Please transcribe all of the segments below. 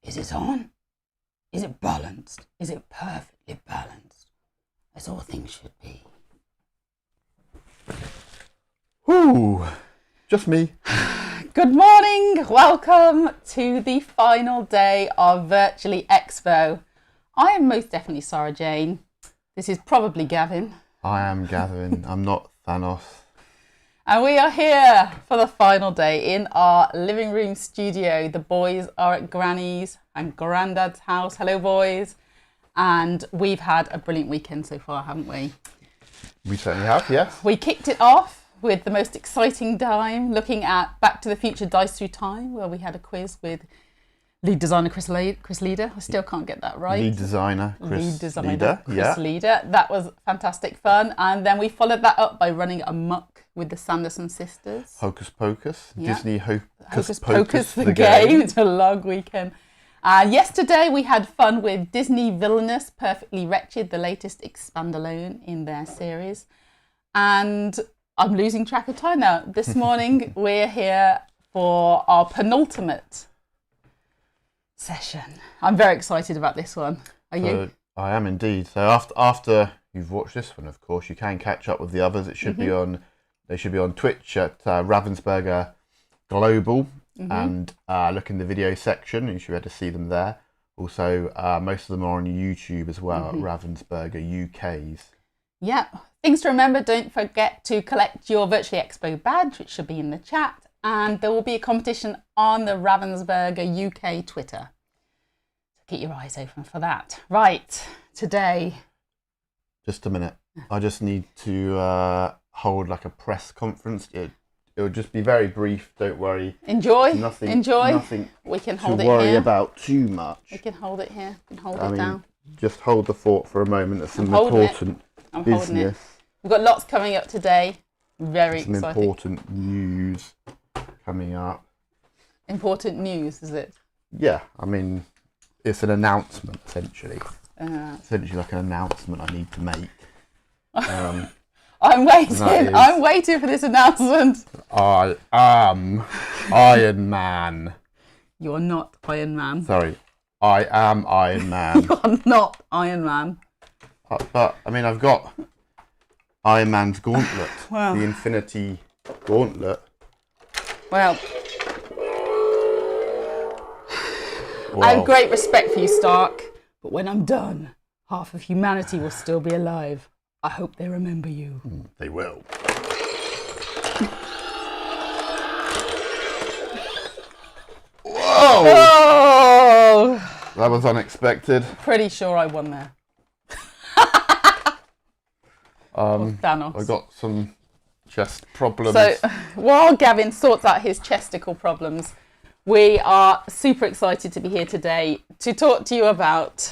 Is it on? Is it balanced? Is it perfectly balanced? As all things should be. Ooh, just me. Good morning. Welcome to the final day of Virtually Expo. I am most definitely Sarah Jane. This is probably Gavin. I am Gavin. I'm not Thanos. And we are here for the final day in our living room studio. The boys are at Granny's and Grandad's house. Hello, boys. And we've had a brilliant weekend so far, haven't we? We certainly have, yes. We kicked it off with the most exciting time, looking at Back to the Future Dice Through Time, where we had a quiz with lead designer Chris Leader. I still can't get that right. Lead designer Chris Leader. Chris Leader. That was fantastic fun. And then we followed that up by running amok with the Sanderson sisters. Hocus Pocus. Yeah. Disney Hocus Pocus, the game. It's a long weekend. Yesterday we had fun with Disney Villainous, Perfectly Wretched, the latest expandalone in their series. And I'm losing track of time now. This morning we're here for our penultimate session. I'm very excited about this one. Are you? I am indeed. So after you've watched this one, of course, you can catch up with the others. It should be on. They should be on Twitch at Ravensburger Global, and look in the video section. You should be able to see them there. Also, most of them are on YouTube as well at Ravensburger UK's. Yeah. Things to remember: don't forget to collect your Virtually Expo badge, which should be in the chat. And there will be a competition on the Ravensburger UK Twitter. So keep your eyes open for that. Right, today. Just a minute. I just need to hold like a press conference. It will just be very brief. Don't worry. Enjoy. Nothing We can to hold it worry here. about too much. We can hold it here. We can hold it down. Just hold the fort for a moment. There's some important business. We've got lots coming up today. Very some exciting. Important news coming up. Important news, is it? Yeah, I mean, it's an announcement, essentially. Essentially like an announcement I need to make. I'm waiting for this announcement. I am Iron Man. You're not Iron Man. Sorry, I am Iron Man. You're not Iron Man. But I mean, I've got Iron Man's gauntlet, Well. the Infinity Gauntlet. Well, I have great respect for you, Stark, but when I'm done, half of humanity will still be alive. I hope they remember you. They will. Whoa! Oh! That was unexpected. Pretty sure I won there. Thanos. I got some chest problems. So while Gavin sorts out his chesticle problems, we are super excited to be here today to talk to you about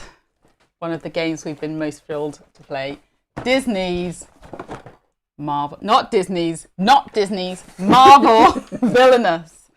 one of the games we've been most thrilled to play. Disney's Marvel, not Disney's, Marvel Villainous.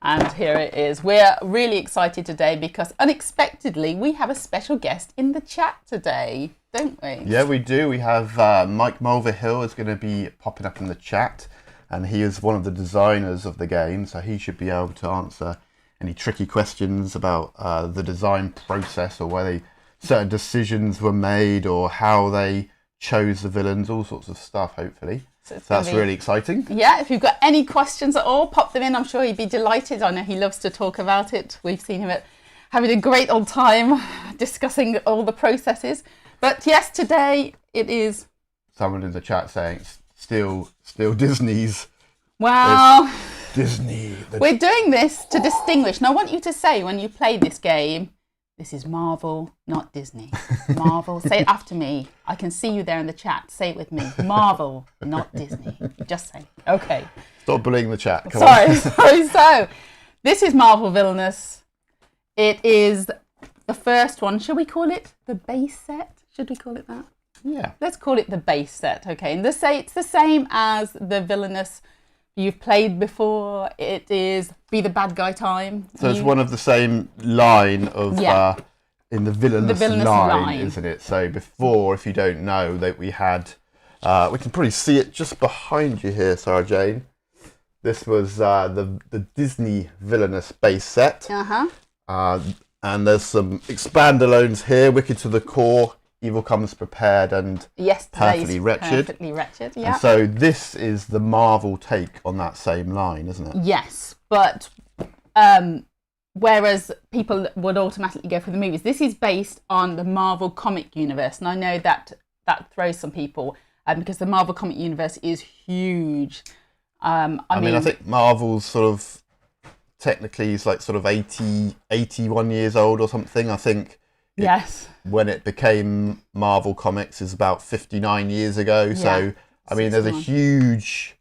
And here it is. We're really excited today because unexpectedly we have a special guest in the chat today, don't we? Yeah, we do. We have Mike Mulvihill is going to be popping up in the chat, and he is one of the designers of the game, so he should be able to answer any tricky questions about the design process or whether certain decisions were made or how they chose the villains, all sorts of stuff, hopefully. So that's really exciting. Yeah, if you've got any questions at all, pop them in. I'm sure he'd be delighted. I know he loves to talk about it. We've seen him having a great old time discussing all the processes. But yes, today it is... Someone in the chat saying it's still Disney's. Well... Disney. We're doing this to distinguish. And I want you to say when you play this game, this is Marvel, not Disney. Marvel. Say it after me. I can see you there in the chat. Say it with me. Marvel, not Disney. Just say. Okay. Stop bullying the chat. Come on. Sorry. So, this is Marvel Villainous. It is the first one. Should we call it the base set? Should we call it that? Yeah. Let's call it the base set. Okay. And it's the same as the Villainous you've played before. It is Be the Bad Guy time. So it's one of the same line of in the villainous line, isn't it? So before, if you don't know, that we had, we can probably see it just behind you here, Sarah Jane. This was the Disney Villainous base set. Uh-huh. And there's some expandalones here. Wicked to the core, evil comes prepared, and perfectly wretched. Perfectly wretched, yeah. And so this is the Marvel take on that same line, isn't it? Yes, but whereas people would automatically go for the movies, this is based on the Marvel comic universe. And I know that throws some people because the Marvel comic universe is huge. I mean, I think Marvel's sort of technically is like sort of 81 years old or something. I think yes, when it became Marvel Comics is about 59 years ago. Yeah. So I mean, there's a huge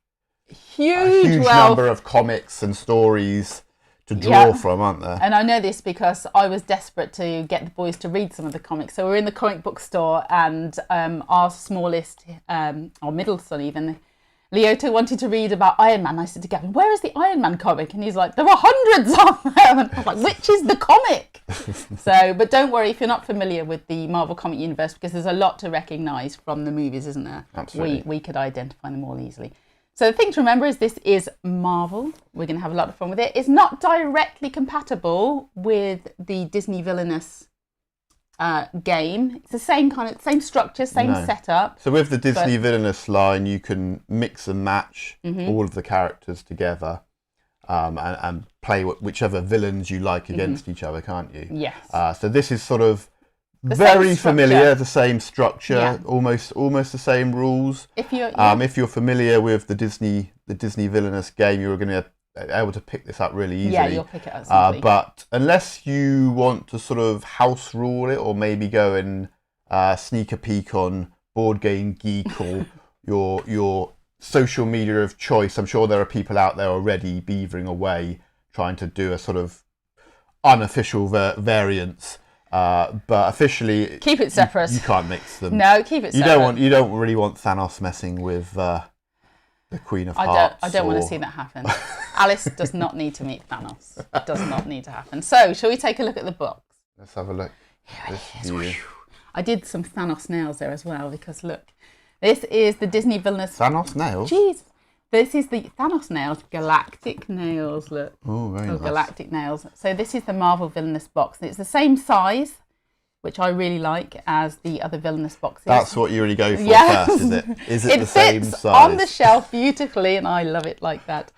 number of comics and stories to draw from, aren't there? And I know this because I was desperate to get the boys to read some of the comics. So we're in the comic book store, and our smallest, our middle son even, Leota, wanted to read about Iron Man. I said to Gavin, where is the Iron Man comic? And he's like, there are hundreds of them. And I was like, which is the comic? So, but don't worry if you're not familiar with the Marvel comic universe, because there's a lot to recognise from the movies, isn't there? Absolutely. We could identify them all easily. So the thing to remember is this is Marvel. We're going to have a lot of fun with it. It's not directly compatible with the Disney Villainous game. It's the same same structure, same setup. So with the Disney Villainous line, you can mix and match all of the characters together and play whichever villains you like against each other, can't you? Yes. So this is sort of very familiar, the same structure, almost the same rules. If you're familiar with the Disney Villainous game, you're going to be able to pick this up really easily. Yeah, you'll pick it up simply. But unless you want to sort of house rule it, or maybe go and sneak a peek on Board Game Geek or your social media of choice, I'm sure there are people out there already beavering away trying to do a sort of unofficial variance. But officially, keep it separate. You can't mix them. No, keep it separate. You don't really want Thanos messing with the Queen of Hearts. I don't want to see that happen. Alice does not need to meet Thanos. It does not need to happen. So, shall we take a look at the box? Let's have a look. I did some Thanos nails there as well, because look, this is the Disney Villainous. Thanos nails? Jeez. This is the Thanos nails, galactic nails, look. Oh, very nice. Galactic nails. So this is the Marvel Villainous box. It's the same size, which I really like, as the other Villainous boxes. That's what you really go for first, is it? Is it the same size? It fits on the shelf beautifully, and I love it like that.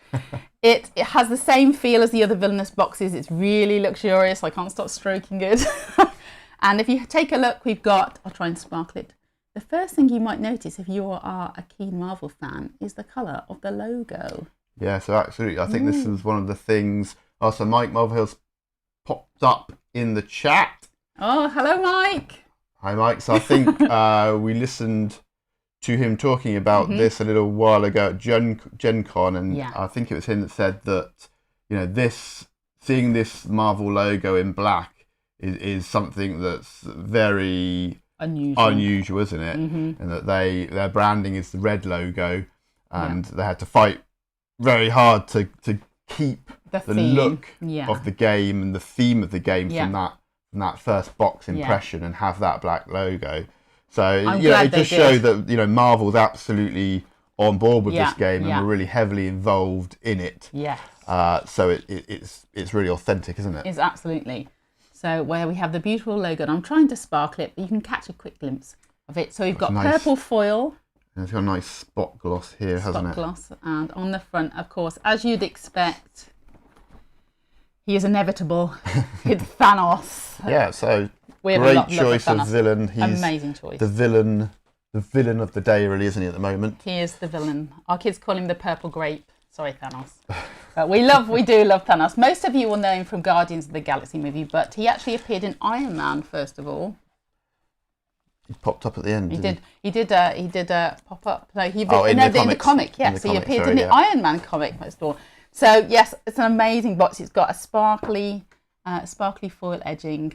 It has the same feel as the other Villainous boxes. It's really luxurious. I can't stop stroking it. And if you take a look, we've got, I'll try and sparkle it. The first thing you might notice if you are a keen Marvel fan is the colour of the logo. Yeah, so absolutely. I think this is one of the things. Also, Mike Mulvihill's popped up in the chat. Oh, hello, Mike. Hi, Mike. So I think we listened to him talking about this a little while ago at Gen Con, and I think it was him that said that, you know, seeing this Marvel logo in black is something that's very unusual, isn't it? And that their branding is the red logo, and they had to fight very hard to keep the look of the game and the theme of the game from that first box impression and have that black logo. So it just showed that, you know, Marvel's absolutely on board with this game and were really heavily involved in it. Yes. So it's really authentic, isn't it? It's absolutely. So where we have the beautiful logo, and I'm trying to sparkle it, but you can catch a quick glimpse of it. So we've got purple foil. And it's got a nice spot gloss here, hasn't it? Spot gloss. And on the front, of course, as you'd expect, he is inevitable. It's Thanos. Yeah, so great choice of villain. He's amazing choice. The villain of the day, really, isn't he, at the moment? He is the villain. Our kids call him the purple grape. Sorry, Thanos. But we do love Thanos. Most of you will know him from Guardians of the Galaxy movie, but he actually appeared in Iron Man first of all. He popped up at the end. He did pop up. No, in the comic. Yeah, he appeared in the Iron Man comic first of all. So yes, it's an amazing box. It's got a sparkly foil edging.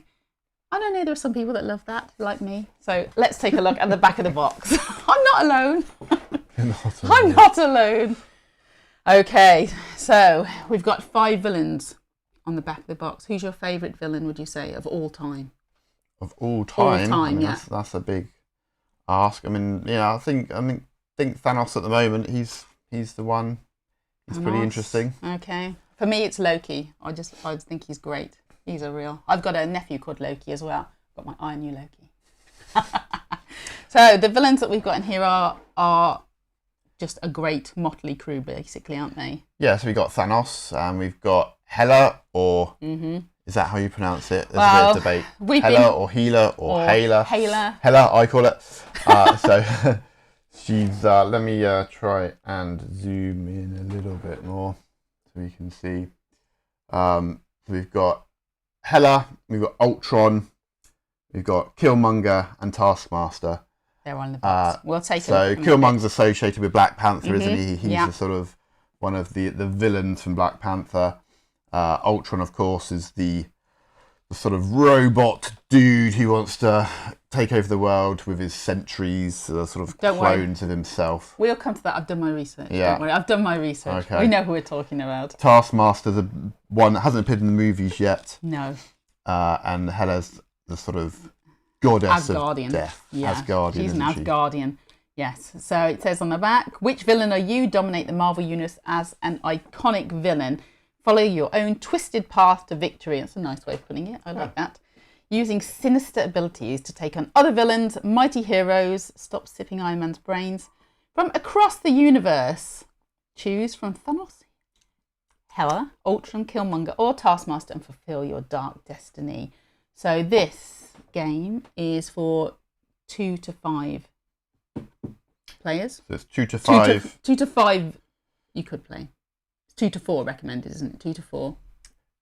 I don't know. There are some people that love that, like me. So let's take a look at the back of the box. I'm not alone. I'm not alone. Okay, so we've got 5 villains on the back of the box. Who's your favourite villain, would you say, of all time? Of all time? All time, that's a big ask. I mean, I think Thanos at the moment, he's the one. He's pretty interesting. Okay. For me, it's Loki. I think he's great. He's a real. I've got a nephew called Loki as well. Got my eye on you, Loki. So the villains that we've got in here are just a great motley crew, basically, aren't they? Yeah, so we've got Thanos, and we've got Hela, or is that how you pronounce it? There's a bit of debate. Hela or Hela or Hela. Hela, I call it. So she's, let me try and zoom in a little bit more so we can see. So we've got Hela, we've got Ultron, we've got Killmonger and Taskmaster. They're on the box. We'll take it. So Killmonger's associated with Black Panther, isn't he? He's the sort of one of the villains from Black Panther. Ultron, of course, is the sort of robot dude who wants to take over the world with his sentries, sort of clones of himself. We'll come to that. I've done my research. Yeah. Don't worry. I've done my research. Okay. We know who we're talking about. Taskmaster's the one that hasn't appeared in the movies yet. No. And Hela's the sort of goddess Asgardian. of death. Yeah. Asgardian, She's an isn't Asgardian. Yes. So it says on the back, which villain are you? Dominate the Marvel Universe as an iconic villain. Follow your own twisted path to victory. That's a nice way of putting it. I like that. Using sinister abilities to take on other villains, mighty heroes. Stop sipping Iron Man's brains. From across the universe, choose from Thanos, Hela, Ultron, Killmonger, or Taskmaster and fulfill your dark destiny. So this game is for 2 to 5 players. So it's 2 to 5. 2 to 5 you could play. It's 2 to 4 recommended, isn't it? 2 to 4.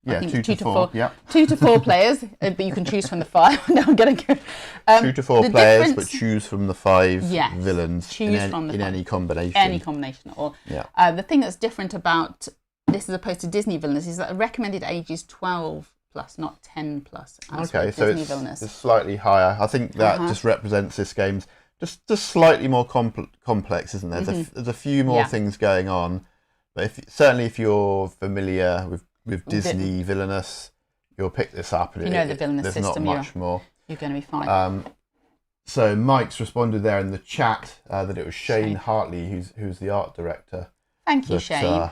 Yeah, 2 to 4. Yeah. 2 to 4 players, but you can choose from the 5. No, I'm going to go. 2 to 4 players, but choose from the 5 villains choose in any combination. Any combination at all. Yeah. The thing that's different about this as opposed to Disney Villainous is that the recommended age is 12 plus, not 10 plus. Okay, so it's slightly higher. I think that just represents this game's just slightly more complex, isn't there? There's a few more things going on, but certainly if you're familiar with Disney Villainous, you'll pick this up. And you know the Villainous there's system. Not much more. You're going to be fine. So Mike's responded there in the chat that it was Shane Hartley who's the art director. Thank you, Shane.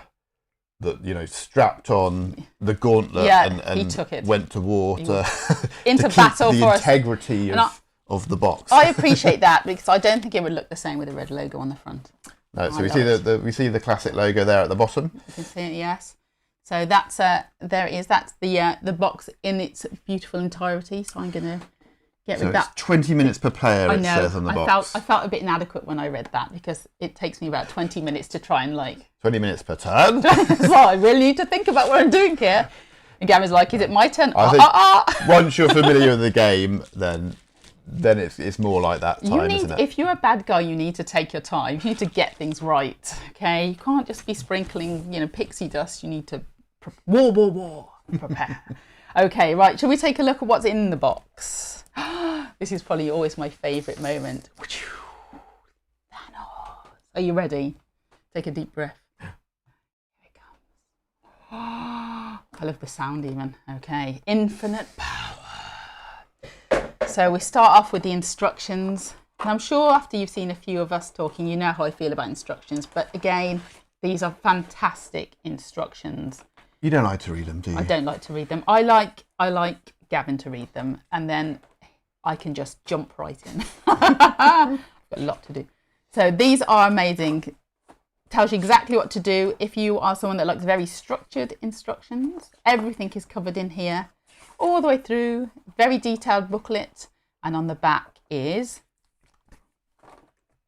That strapped on the gauntlet and he took it. Went to war to into to battle keep for the integrity of the box. I appreciate that because I don't think it would look the same with a red logo on the front. No, so we see the classic logo there at the bottom. You can see it, yes. So that's there it is. That's the box in its beautiful entirety. So I'm going to get rid of that. It's 20 minutes per player. I know. It says on the box. I felt a bit inadequate when I read that because it takes me about 20 minutes to try and 20 minutes per turn. So I really need to think about what I'm doing here. And Gavin's like, "Is it my turn?" I think once you're familiar with the game, then it's more like that time, isn't it? If you're a bad guy, you need to take your time. You need to get things right. Okay, you can't just be sprinkling, pixie dust. You need to war. Prepare. Okay, right. Shall we take a look at what's in the box? This is probably always my favourite moment. Thanos. Are you ready? Take a deep breath. Here it comes. I love the sound even. Okay. Infinite power. So we start off with the instructions. And I'm sure after you've seen a few of us talking, you know how I feel about instructions. But again, these are fantastic instructions. You don't like to read them, do you? I don't like to read them. I like Gavin to read them, and then I can just jump right in. I've got a lot to do. So these are amazing. Tells you exactly what to do. If you are someone that likes very structured instructions, everything is covered in here, all the way through. Very detailed booklet, and on the back is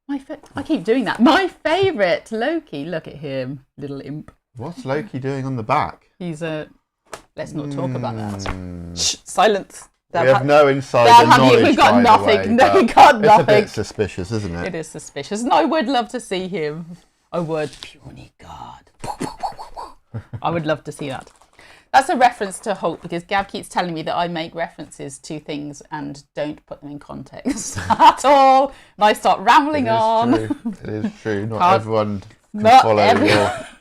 I keep doing that. My favourite, Loki. Look at him, little imp. What's Loki doing on the back? He's let's not talk about that. Shh, silence. We have no insider knowledge. We've got nothing. No, we got nothing. It's a bit suspicious, isn't it? It is suspicious. And I would love to see him. I would. Puny God. I would love to see that. That's a reference to Hulk because Gav keeps telling me that I make references to things and don't put them in context at all. And I start rambling on. It is true. Not everyone can follow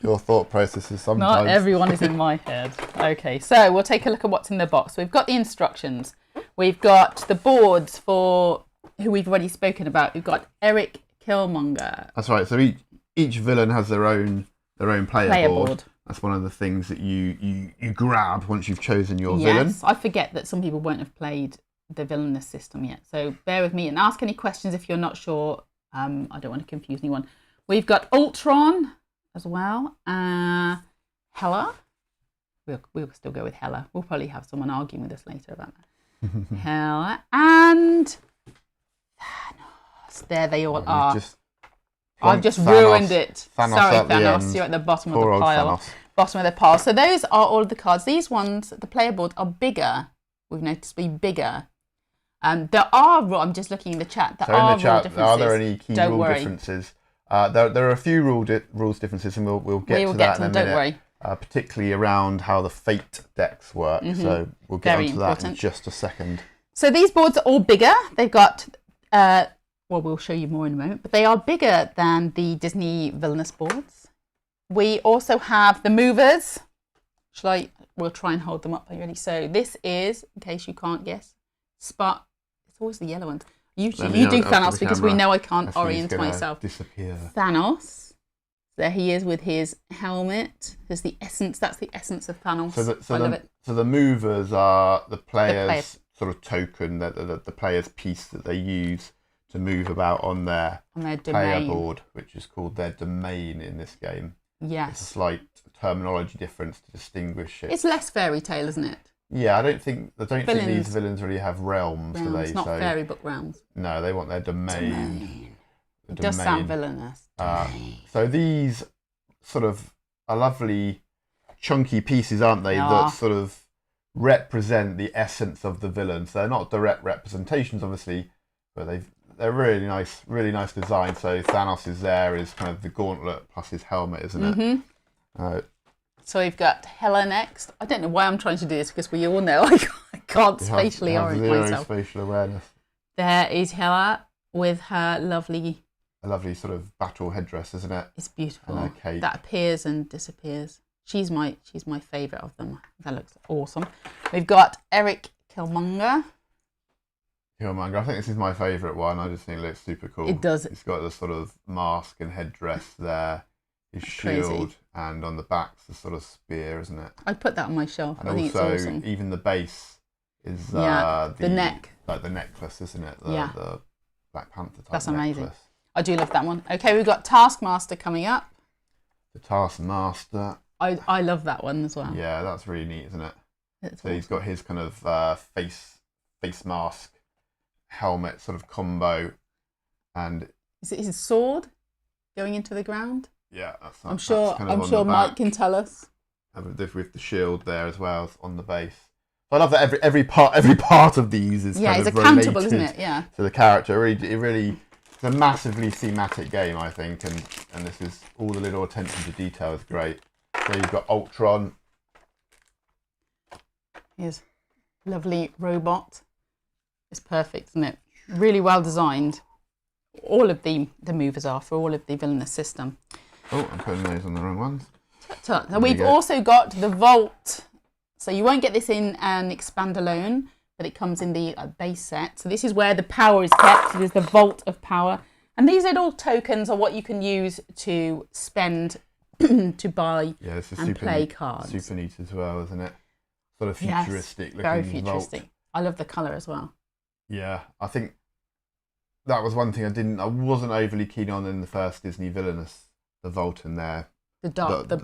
your thought processes sometimes. Not everyone is in my head. Okay, so we'll take a look at what's in the box. We've got the instructions. We've got the boards for who we've already spoken about. We've got Eric Killmonger. That's right. So each villain has their own their own player board. That's one of the things that you grab once you've chosen your villain. Yes, I forget that some people won't have played the Villainous system yet. So bear with me and ask any questions if you're not sure. I don't want to confuse anyone. We've got Ultron as well. Hela. We'll still go with Hela. We'll probably have someone arguing with us later about that. Hela and Thanos. There they all are. I've just ruined it. Thanos. Sorry, Thanos. You're at the bottom of the pile. Bottom of the pile. So those are all of the cards. These ones, the player board, are bigger. We've noticed be bigger. There are. I'm just looking in the chat. There are rule differences. Are there any key rule differences? There are a few rules differences, and we'll get to that in a minute. Don't worry. Particularly around how the fate decks work. So we'll get onto that in just a second. So these boards are all bigger. They've got. Well, we'll show you more in a moment, but they are bigger than the Disney Villainous boards. We also have the movers. We'll try and hold them up. Are you ready? So this is, in case you can't guess, Spark. It's always the yellow ones. Usually you do Thanos because we know I can't orient myself. Disappear. Thanos. There he is with his helmet. There's the essence. That's the essence of Thanos. I love it. So the movers are the player's sort of token, the player's piece that they use to move about on their player board, which is called their domain in this game. Yes. It's a slight terminology difference to distinguish it. It's less fairy tale, isn't it? Yeah, I don't think these villains really have realms, do they? It's not fairy book realms. No, they want their domain. It does sound villainous. So these sort of are lovely chunky pieces, aren't they? That sort of represent the essence of the villain. So they're not direct representations, obviously, but they're really nice design. So Thanos is kind of the gauntlet plus his helmet, isn't it? So we've got Hela next. I don't know why I'm trying to do this because we all know I can't spatially orient myself. Spatial awareness. There is Hela with her lovely sort of battle headdress, isn't it? It's beautiful. And her cape. That appears and disappears. She's my favourite of them. That looks awesome. We've got Eric Killmonger. I think this is my favourite one. I just think it looks super cool. It does. It's got the sort of mask and headdress there, his shield, and on the back's the sort of spear, isn't it? I'd put that on my shelf. And I think also, it's awesome. Even the base is the neck. Like the necklace, isn't it? The Black Panther type. That's necklace. amazing. I do love that one. Okay, we've got Taskmaster coming up. The Taskmaster. I love that one as well. Yeah, that's really neat, isn't it? It's so awesome. He's got his kind of face mask, helmet sort of combo, and is it his sword going into the ground? Yeah, I'm sure Mike can tell us. With the shield there as well on the base. I love that every part of these is kind of accountable, isn't it? Yeah. To the character, it's a massively thematic game, I think, and this is all the little attention to detail is great. So you've got Ultron. His lovely robot. It's perfect, isn't it? Really well designed. All of the movers are for all of the Villainous system. Oh, I'm putting those on the wrong ones. So we've also got the Vault. So you won't get this in an expand alone, but it comes in the base set. So this is where the power is kept. So there's the Vault of Power. And these little tokens are what you can use to spend to buy and play cards. Super neat as well, isn't it? Sort of futuristic looking. Very futuristic. Vault. I love the colour as well. Yeah, I think that was one thing I wasn't overly keen on in the first Disney Villainous, the Vault in there. The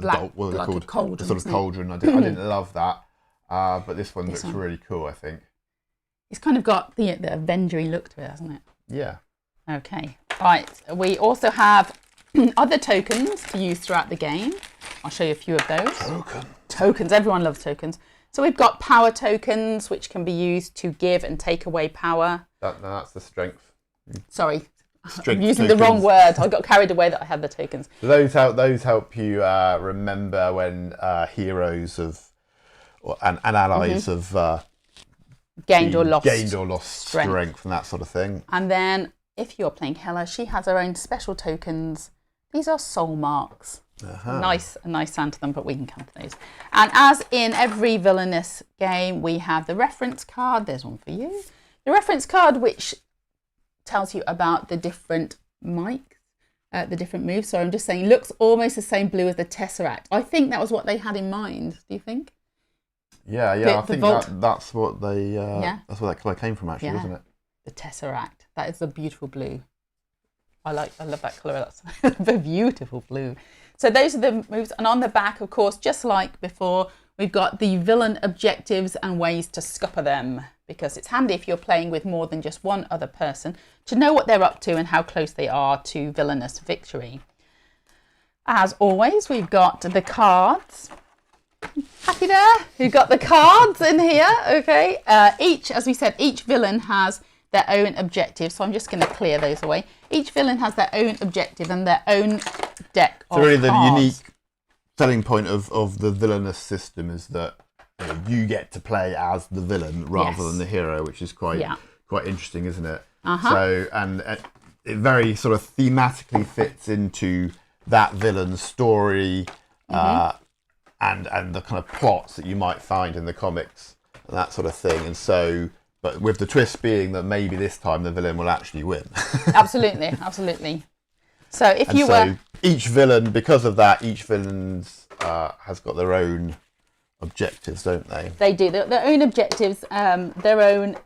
black, like a cauldron. The sort of cauldron. I didn't love that, but this one looks really cool, I think. It's kind of got the Avenger-y look to it, hasn't it? Yeah. Okay, right. We also have other tokens to use throughout the game. I'll show you a few of those. Tokens. Everyone loves tokens. So we've got power tokens, which can be used to give and take away power. That's the strength. Sorry. I'm using the wrong word. I got carried away that I had the tokens. So those help you remember when heroes and allies have gained or lost strength and that sort of thing. And then if you're playing Hela, she has her own special tokens. These are soul marks. A nice sound to them, but we can come to those. And as in every Villainous game, we have the reference card. There's one for you. The reference card, which tells you about the different mics the different moves. So I'm just saying, looks almost the same blue as the Tesseract. I think that was what they had in mind. Do you think? Yeah, I think that's what they. That's where that colour came from, actually, isn't it? The Tesseract. That is a beautiful blue. I love that colour. That's a beautiful blue. So those are the moves, and on the back, of course, just like before, we've got the villain objectives and ways to scupper them, because it's handy if you're playing with more than just one other person to know what they're up to and how close they are to villainous victory. As always, we've got the cards. Happy there? We've got the cards in here, okay? As we said, each villain has their own objective, so I'm just going to clear those away. Each villain has their own objective and their own deck of cards. So really the unique selling point of the Villainous system is that you get to play as the villain rather than the hero, which is quite interesting, isn't it? So, and it very sort of thematically fits into that villain's story and the kind of plots that you might find in the comics and that sort of thing. And so, but with the twist being that maybe this time the villain will actually win. Absolutely. So if you were... each villain, because of that, each villain's has got their own objectives, don't they? They do. Their own objectives, their own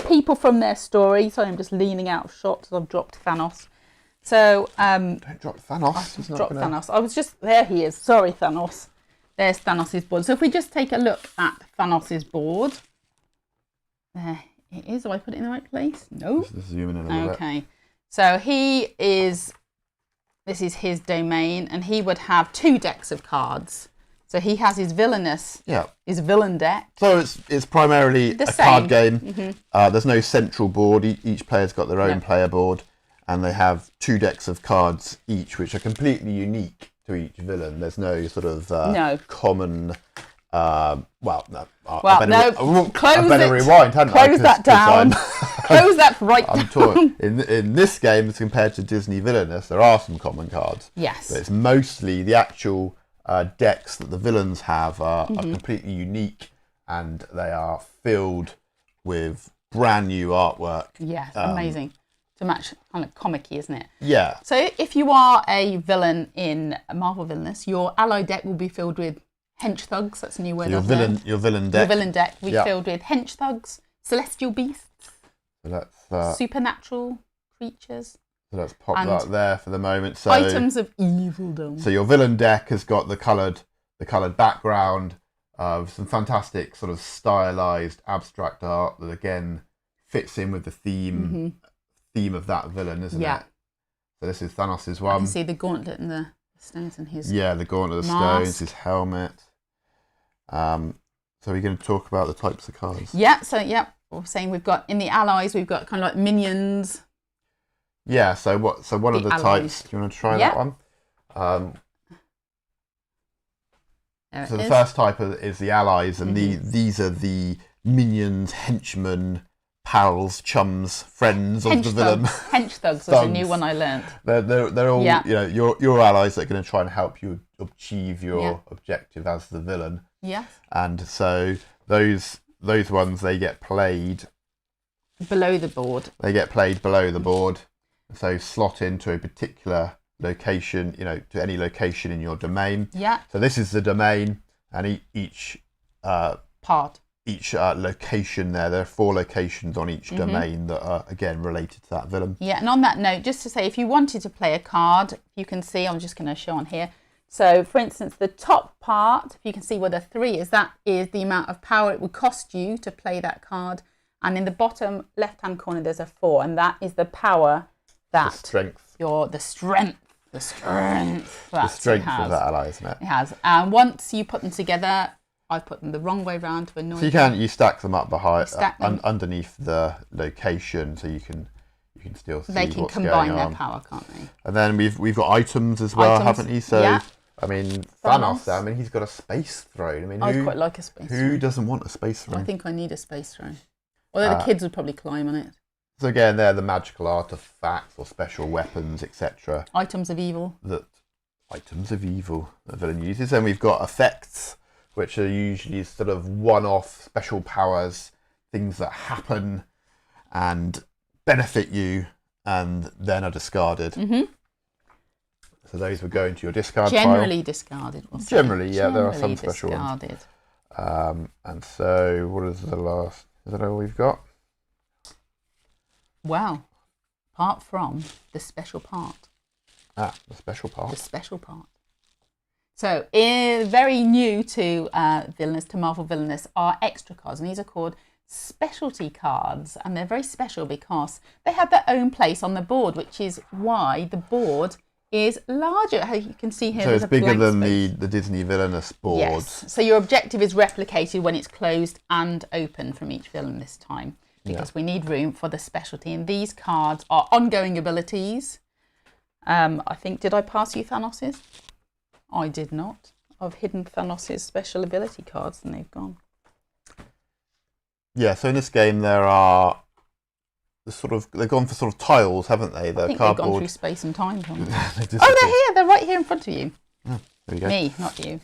people from their story. Sorry, I'm just leaning out of shot because I've dropped Thanos. So... don't drop Thanos. Thanos. I was just... There he is. Sorry, Thanos. There's Thanos' board. So if we just take a look at Thanos' board... There it is. Do I put it in the right place? No. Just zoom in a little bit. Okay. So he is... This is his domain, and he would have 2 decks of cards. So he has his Villainous, his villain deck. So it's primarily a card game. There's no central board. Each player's got their own player board, and they have 2 decks of cards each, which are completely unique to each villain. There's no sort of common... I better rewind, hadn't I? Close that down. Close that right down. In this game, as compared to Disney Villainous, there are some common cards. Yes. But it's mostly the actual decks that the villains have are completely unique, and they are filled with brand new artwork. Yeah, amazing. To match, kind of comic-y, isn't it? Yeah. So if you are a villain in Marvel Villainous, your ally deck will be filled with hench thugs. That's a new word. So your villain deck. Your villain deck will be filled with hench thugs, celestial beasts, so that's, supernatural creatures. So let's pop that there for the moment. So items of evildom. So your villain deck has got the coloured background of some fantastic sort of stylized abstract art that again fits in with the theme of that villain, isn't it? So this is Thanos' one. I can see the gauntlet and the stones and his the gauntlet, the stones, his helmet. So we're going to talk about the types of cards. Yeah. So we're saying we've got in the allies, we've got kind of like minions. Yeah. So one of the types. Do you want to try that one? So the first type is the allies, and these are the minions, henchmen, pals, chums, friends of the villain. Hench thugs was a new one I learnt. They're all your allies that are going to try and help you achieve your objective as the villain. Yes. And so those ones, they get played below the board. They get played below the board. So slot into a particular location, to any location in your domain. Yeah. So this is the domain, and each part. Each location there are 4 locations on each domain that are, again, related to that villain. Yeah, and on that note, just to say, if you wanted to play a card, you can see, I'm just going to show on here. So, for instance, the top part, if you can see where the 3 is, that is the amount of power it would cost you to play that card. And in the bottom left-hand corner, there's a 4, and that is the power that... The strength of that ally, isn't it? It has. And once you put them together... I've put them the wrong way round to annoy you. So you stack them up behind, underneath the location, so you can still see what's going on. They can combine their power, can't they? And then we've got items as well, haven't you? So I mean, Thanos. He's got a space throne. I mean, I'd quite like a space throne. Who doesn't want a space throne? I think I need a space throne. Although the kids would probably climb on it. So again, they're the magical artifacts or special weapons, etc. Items of evil. Items of evil that the villain uses. And we've got effects, which are usually sort of one-off special powers, things that happen and benefit you and then are discarded. So those would go into your discard Generally pile. discarded. We'll say. Generally, yeah, there are some Generally special discarded. ones. And so, what is the last? Is that all we've got? Wow. Apart from the special part. Ah, the special part. The special part. So, very new to Villainous, to Marvel Villainous, are extra cards, and these are called specialty cards, and they're very special because they have their own place on the board, which is why the board is larger. You can see here. So it's bigger than space. the Disney Villainous board. Yes. So your objective is replicated when it's closed and open from each villain this time, because we need room for the specialty. And these cards are ongoing abilities. I think, did I pass you Thanos's? I did not. I've hidden Thanos's special ability cards and they've gone. Yeah, so in this game there are they've gone for sort of tiles, haven't they? I think cardboard. they've gone through space and time. They Oh, they're here. They're right here in front of you. Oh, there you go. Me, not you.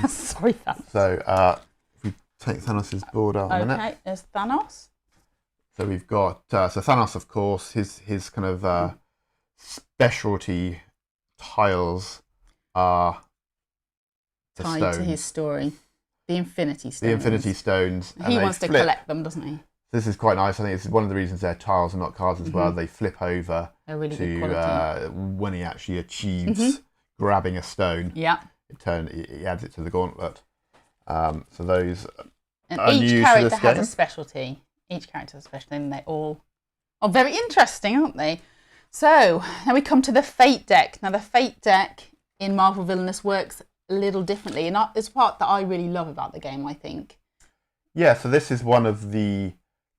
Sorry, Thanos. So if we take Thanos' board out a minute. Okay, there's Thanos. So we've got so Thanos, of course, his kind of specialty tiles are the Tied stones. to his story. The Infinity Stones. The Infinity Stones. He wants to collect them, doesn't he? This is quite nice. I think it's one of the reasons they're tiles and not cards as well. They flip over They're really good quality. When he actually achieves grabbing a stone. Yeah. He adds it to the gauntlet. So those And are each new to character this has game. a specialty. Each character has a specialty, and they all are very interesting, aren't they? So now we come to the Fate deck. Now the Fate deck in Marvel Villainous works a little differently, and it's part that I really love about the game, I think. Yeah, so this is one of the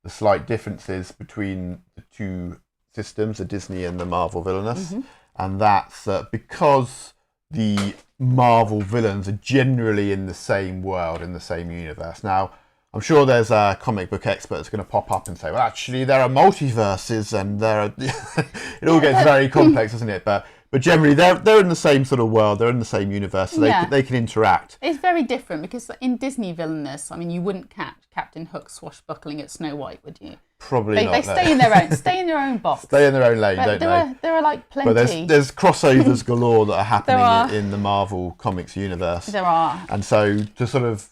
slight differences between the two systems, the Disney and the Marvel Villainous, and that's because the Marvel villains are generally in the same world, in the same universe. Now, I'm sure there's a comic book expert that's going to pop up and say, well, actually, there are multiverses, and there are... it all gets very complex, doesn't it? But generally, they're in the same sort of world, they're in the same universe, so they can interact. It's very different, because in Disney Villainous, I mean, you wouldn't catch Captain Hook swashbuckling at Snow White, would you? Probably not. They stay in their own box. Stay in their own lane, don't they? There are like plenty. But there's crossovers galore that are happening in the Marvel Comics universe. There are. And so to sort of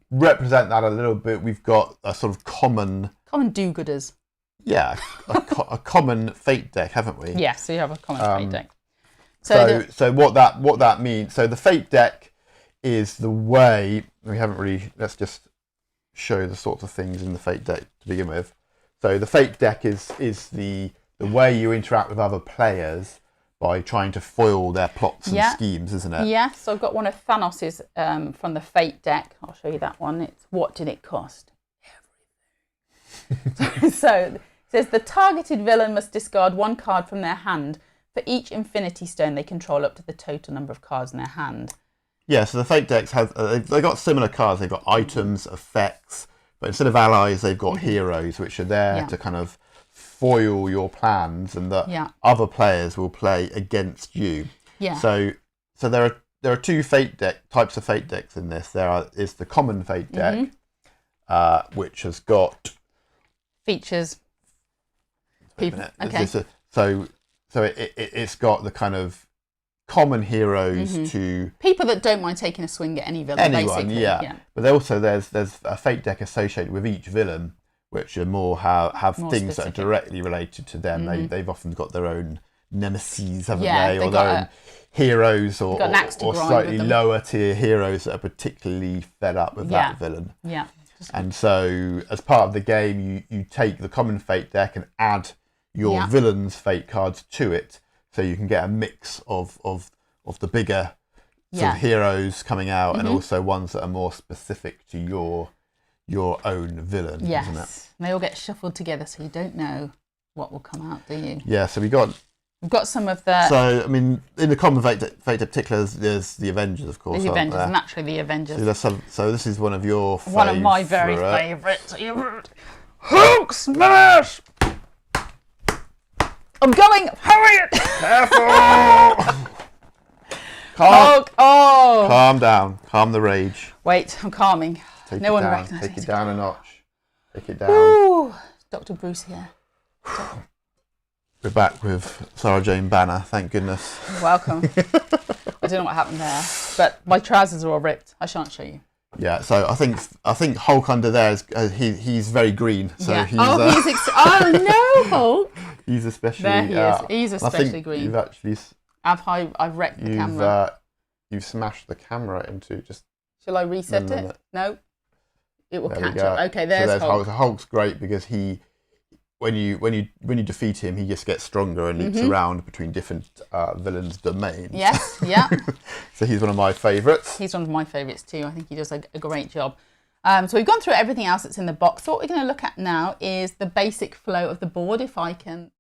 represent that a little bit, we've got a sort of common do-gooders. Yeah, a common Fate deck, haven't we? Yes, so you have a common Fate deck. So what that means, so the Fate deck is the way, let's just show the sorts of things in the Fate deck to begin with. So the Fate deck is the way you interact with other players by trying to foil their plots and schemes, isn't it? Yes, so I've got one of Thanos's from the Fate deck. I'll show you that one. It's what did it cost? Everything. So it says the targeted villain must discard one card from their hand for each Infinity Stone they control up to the total number of cards in their hand. Yeah, so the Fate decks they've got similar cards. They've got items, effects, but instead of allies, they've got heroes, which are there to kind of foil your plans, and that other players will play against you. Yeah. So there are two types of Fate decks in this. There is the common Fate deck, which has got features. People. Okay. So it's got the kind of common heroes to people that don't mind taking a swing at any villain. Anyone, basically. But also there's a Fate deck associated with each villain, which are more have more things specific. That are directly related to them. They've often got their own nemesis, haven't they? Or their own heroes, or slightly lower tier heroes that are particularly fed up with that villain. Yeah. And so, as part of the game, you take the common Fate deck and add your villain's Fate cards to it, so you can get a mix of the bigger sort of heroes coming out, and also ones that are more specific to your own villain, isn't it? Yes, they all get shuffled together, so you don't know what will come out, do you? Yeah, so we've got some of the... So, I mean, in the common Fate in particular, there's the Avengers, of course. The Avengers, naturally the Avengers. So this is one of your favourites. One of my very favourites. Hulk smash! I'm going! Hurry it! Careful! Hulk! Oh! Calm down. Calm the rage. Wait, I'm calming. No one recognises. Take it down a notch. Take it down. Ooh, Dr. Bruce here. We're back with Sarah Jane Banner, thank goodness. Welcome. I don't know what happened there, but my trousers are all ripped. I shan't show you. Yeah, so I think Hulk under there is he's very green. So Yeah. he's oh no, Hulk! he's especially There he is. He's especially green. You've actually I've wrecked the camera. You've smashed the camera into just. Shall I reset it? No. It will There catch we go. up. Okay, there's Hulk. So Hulk's great because when you defeat him, he just gets stronger and leaps around between different villains' domains. Yes, yeah. So he's one of my favourites. He's one of my favourites too. I think he does a great job. So we've gone through everything else that's in the box. So what we're going to look at now is the basic flow of the board. If I can.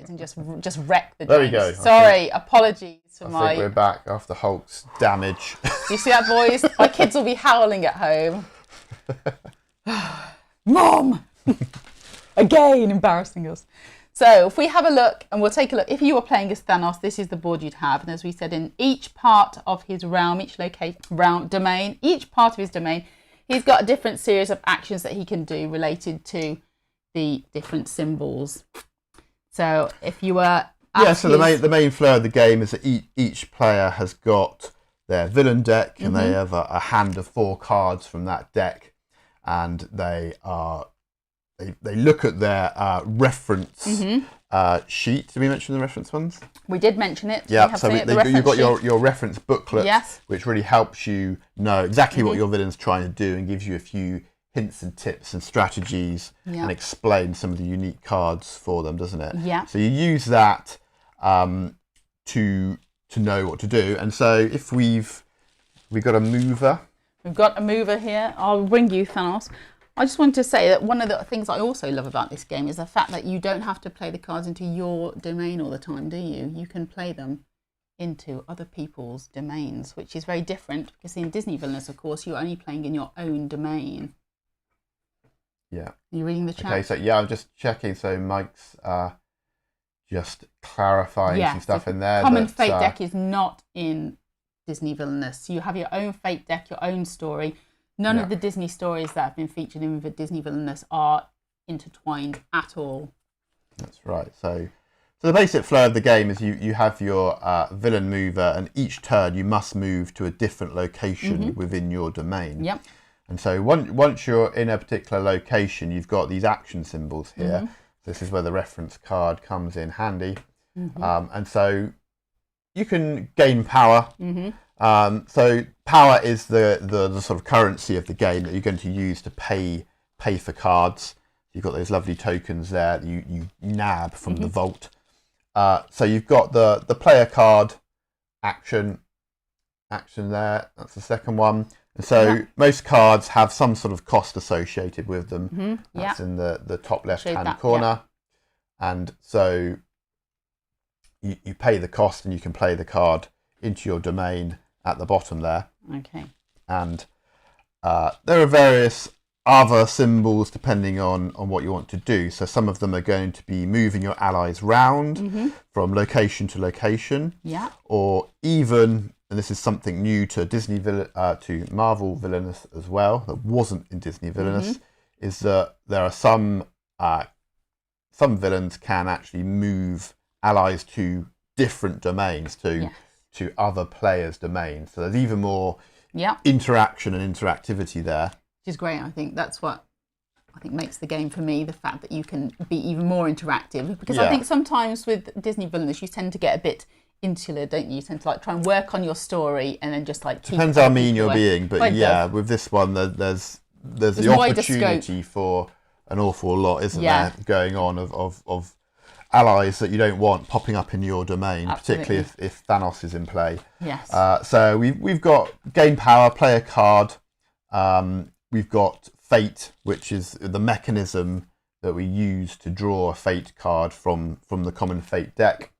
And just wreck the There we games. go. Sorry, apologies for I think we're back after Hulk's damage. You see that, boys? My kids will be howling at home. Mom! Again, embarrassing us. So if we have a look, and we'll take a look. If you were playing as Thanos, this is the board you'd have. And as we said, in each part of his realm, each domain, each part of his domain, he's got a different series of actions that he can do related to the different symbols. So if you were... So the main flow of the game is that each player has got their villain deck, and they have a hand of 4 cards from that deck, and they look at their reference sheet. Did we mention the reference ones? We did mention it. Yeah, so you've got your reference booklet, yes, which really helps you know exactly what your villain's trying to do and gives you a few hints and tips and strategies and explain some of the unique cards for them, doesn't it? Yeah. So you use that to know what to do. And so if we've got a mover. We've got a mover here. I'll bring you Thanos. I just wanted to say that one of the things I also love about this game is the fact that you don't have to play the cards into your domain all the time, do you? You can play them into other people's domains, which is very different because in Disney Villainous, of course, you're only playing in your own domain. Yeah. Are you reading the chat? Okay, so yeah, I'm just checking. So Mike's just clarifying some stuff in there. Common Fate deck is not in Disney Villainous. You have your own Fate deck, your own story. None of the Disney stories that have been featured in the Disney Villainous are intertwined at all. That's right. So the basic flow of the game is you have your villain mover, and each turn you must move to a different location within your domain. Yep. And so once you're in a particular location, you've got these action symbols here. This is where the reference card comes in handy. And so you can gain power. So power is the sort of currency of the game that you're going to use to pay for cards. You've got those lovely tokens there that you nab from the vault. So you've got the player card action there. That's the second one. And so most cards have some sort of cost associated with them. That's in the top left-hand corner. And so you pay the cost and you can play the card into your domain at the bottom there. Okay. And there are various other symbols depending on what you want to do. So some of them are going to be moving your allies round from location to location. Yeah. Or even... And this is something new to to Marvel Villainous as well, that wasn't in Disney Villainous, is that there are some villains can actually move allies to different domains, to other players' domains. So there's even more interaction and interactivity there. Which is great. I think that's what makes the game for me, the fact that you can be even more interactive. Because I think sometimes with Disney Villainous, you tend to get a bit insular, don't you? You tend to try and work on your story and then just depends how mean you're being, but with this one there's the opportunity for an awful lot, isn't there, going on of allies that you don't want popping up in your domain. Absolutely. Particularly if Thanos is in play. Yes. So we've got gain power, play a card. We've got fate, which is the mechanism that we use to draw a fate card from the common fate deck.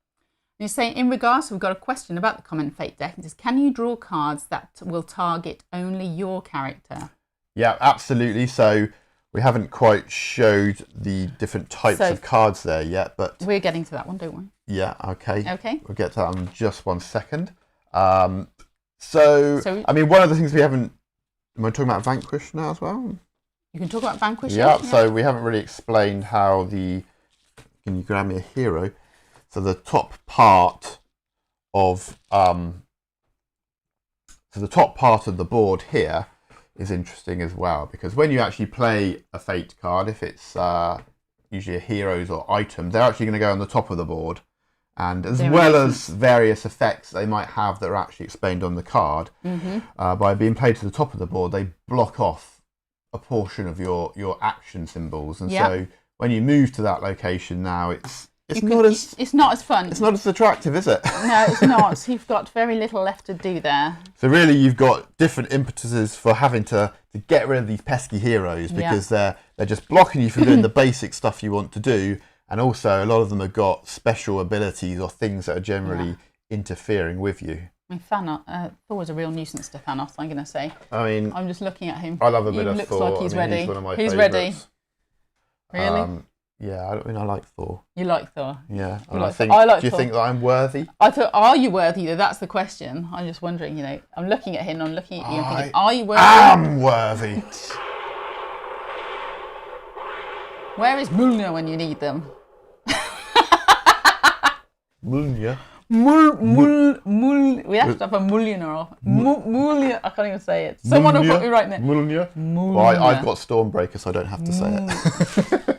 You're saying, in regards, we've got a question about the common fate deck. It says, can you draw cards that will target only your character? Yeah, absolutely. So we haven't quite showed the different types of cards there yet, but we're getting to that one, don't we? Yeah, okay. Okay. We'll get to that in just 1 second. So, I mean, one of the things we haven't... Am I talking about Vanquish now as well? You can talk about Vanquish. Yeah, so we haven't really explained how the... Can you grab me a hero? So the top part of... So the top part of the board here is interesting as well, because when you actually play a Fate card, if it's usually a heroes or item, they're actually going to go on the top of the board. And as well as various effects they might have that are actually explained on the card, by being played to the top of the board, they block off a portion of your action symbols. And so when you move to that location now, it's not as fun. It's not as attractive, is it? No, it's not. You've got very little left to do there. So really, you've got different impetuses for having to get rid of these pesky heroes, because they're just blocking you from doing the basic stuff you want to do. And also, a lot of them have got special abilities or things that are generally interfering with you. I mean, Thor was a real nuisance to Thanos, I'm going to say. I mean... I'm just looking at him. I love a bit of Thor. He looks like he's ready. He's one of my He's favourites. ready. Really? Yeah, I like Thor. You like Thor? Yeah. I like do Thor. you think that I'm worthy? I thought, are you worthy? That's the question. I'm just wondering, you know, I'm looking at him, I'm looking at you, I'm thinking, are you worthy? I am worthy. Where is Mjolnir when you need them? Mjolnir. We have to have a Mjolnir. Mjolnir. I can't even say it. Someone will put me right there. Mjolnir. Well, I've got Stormbreaker, so I don't have to say it.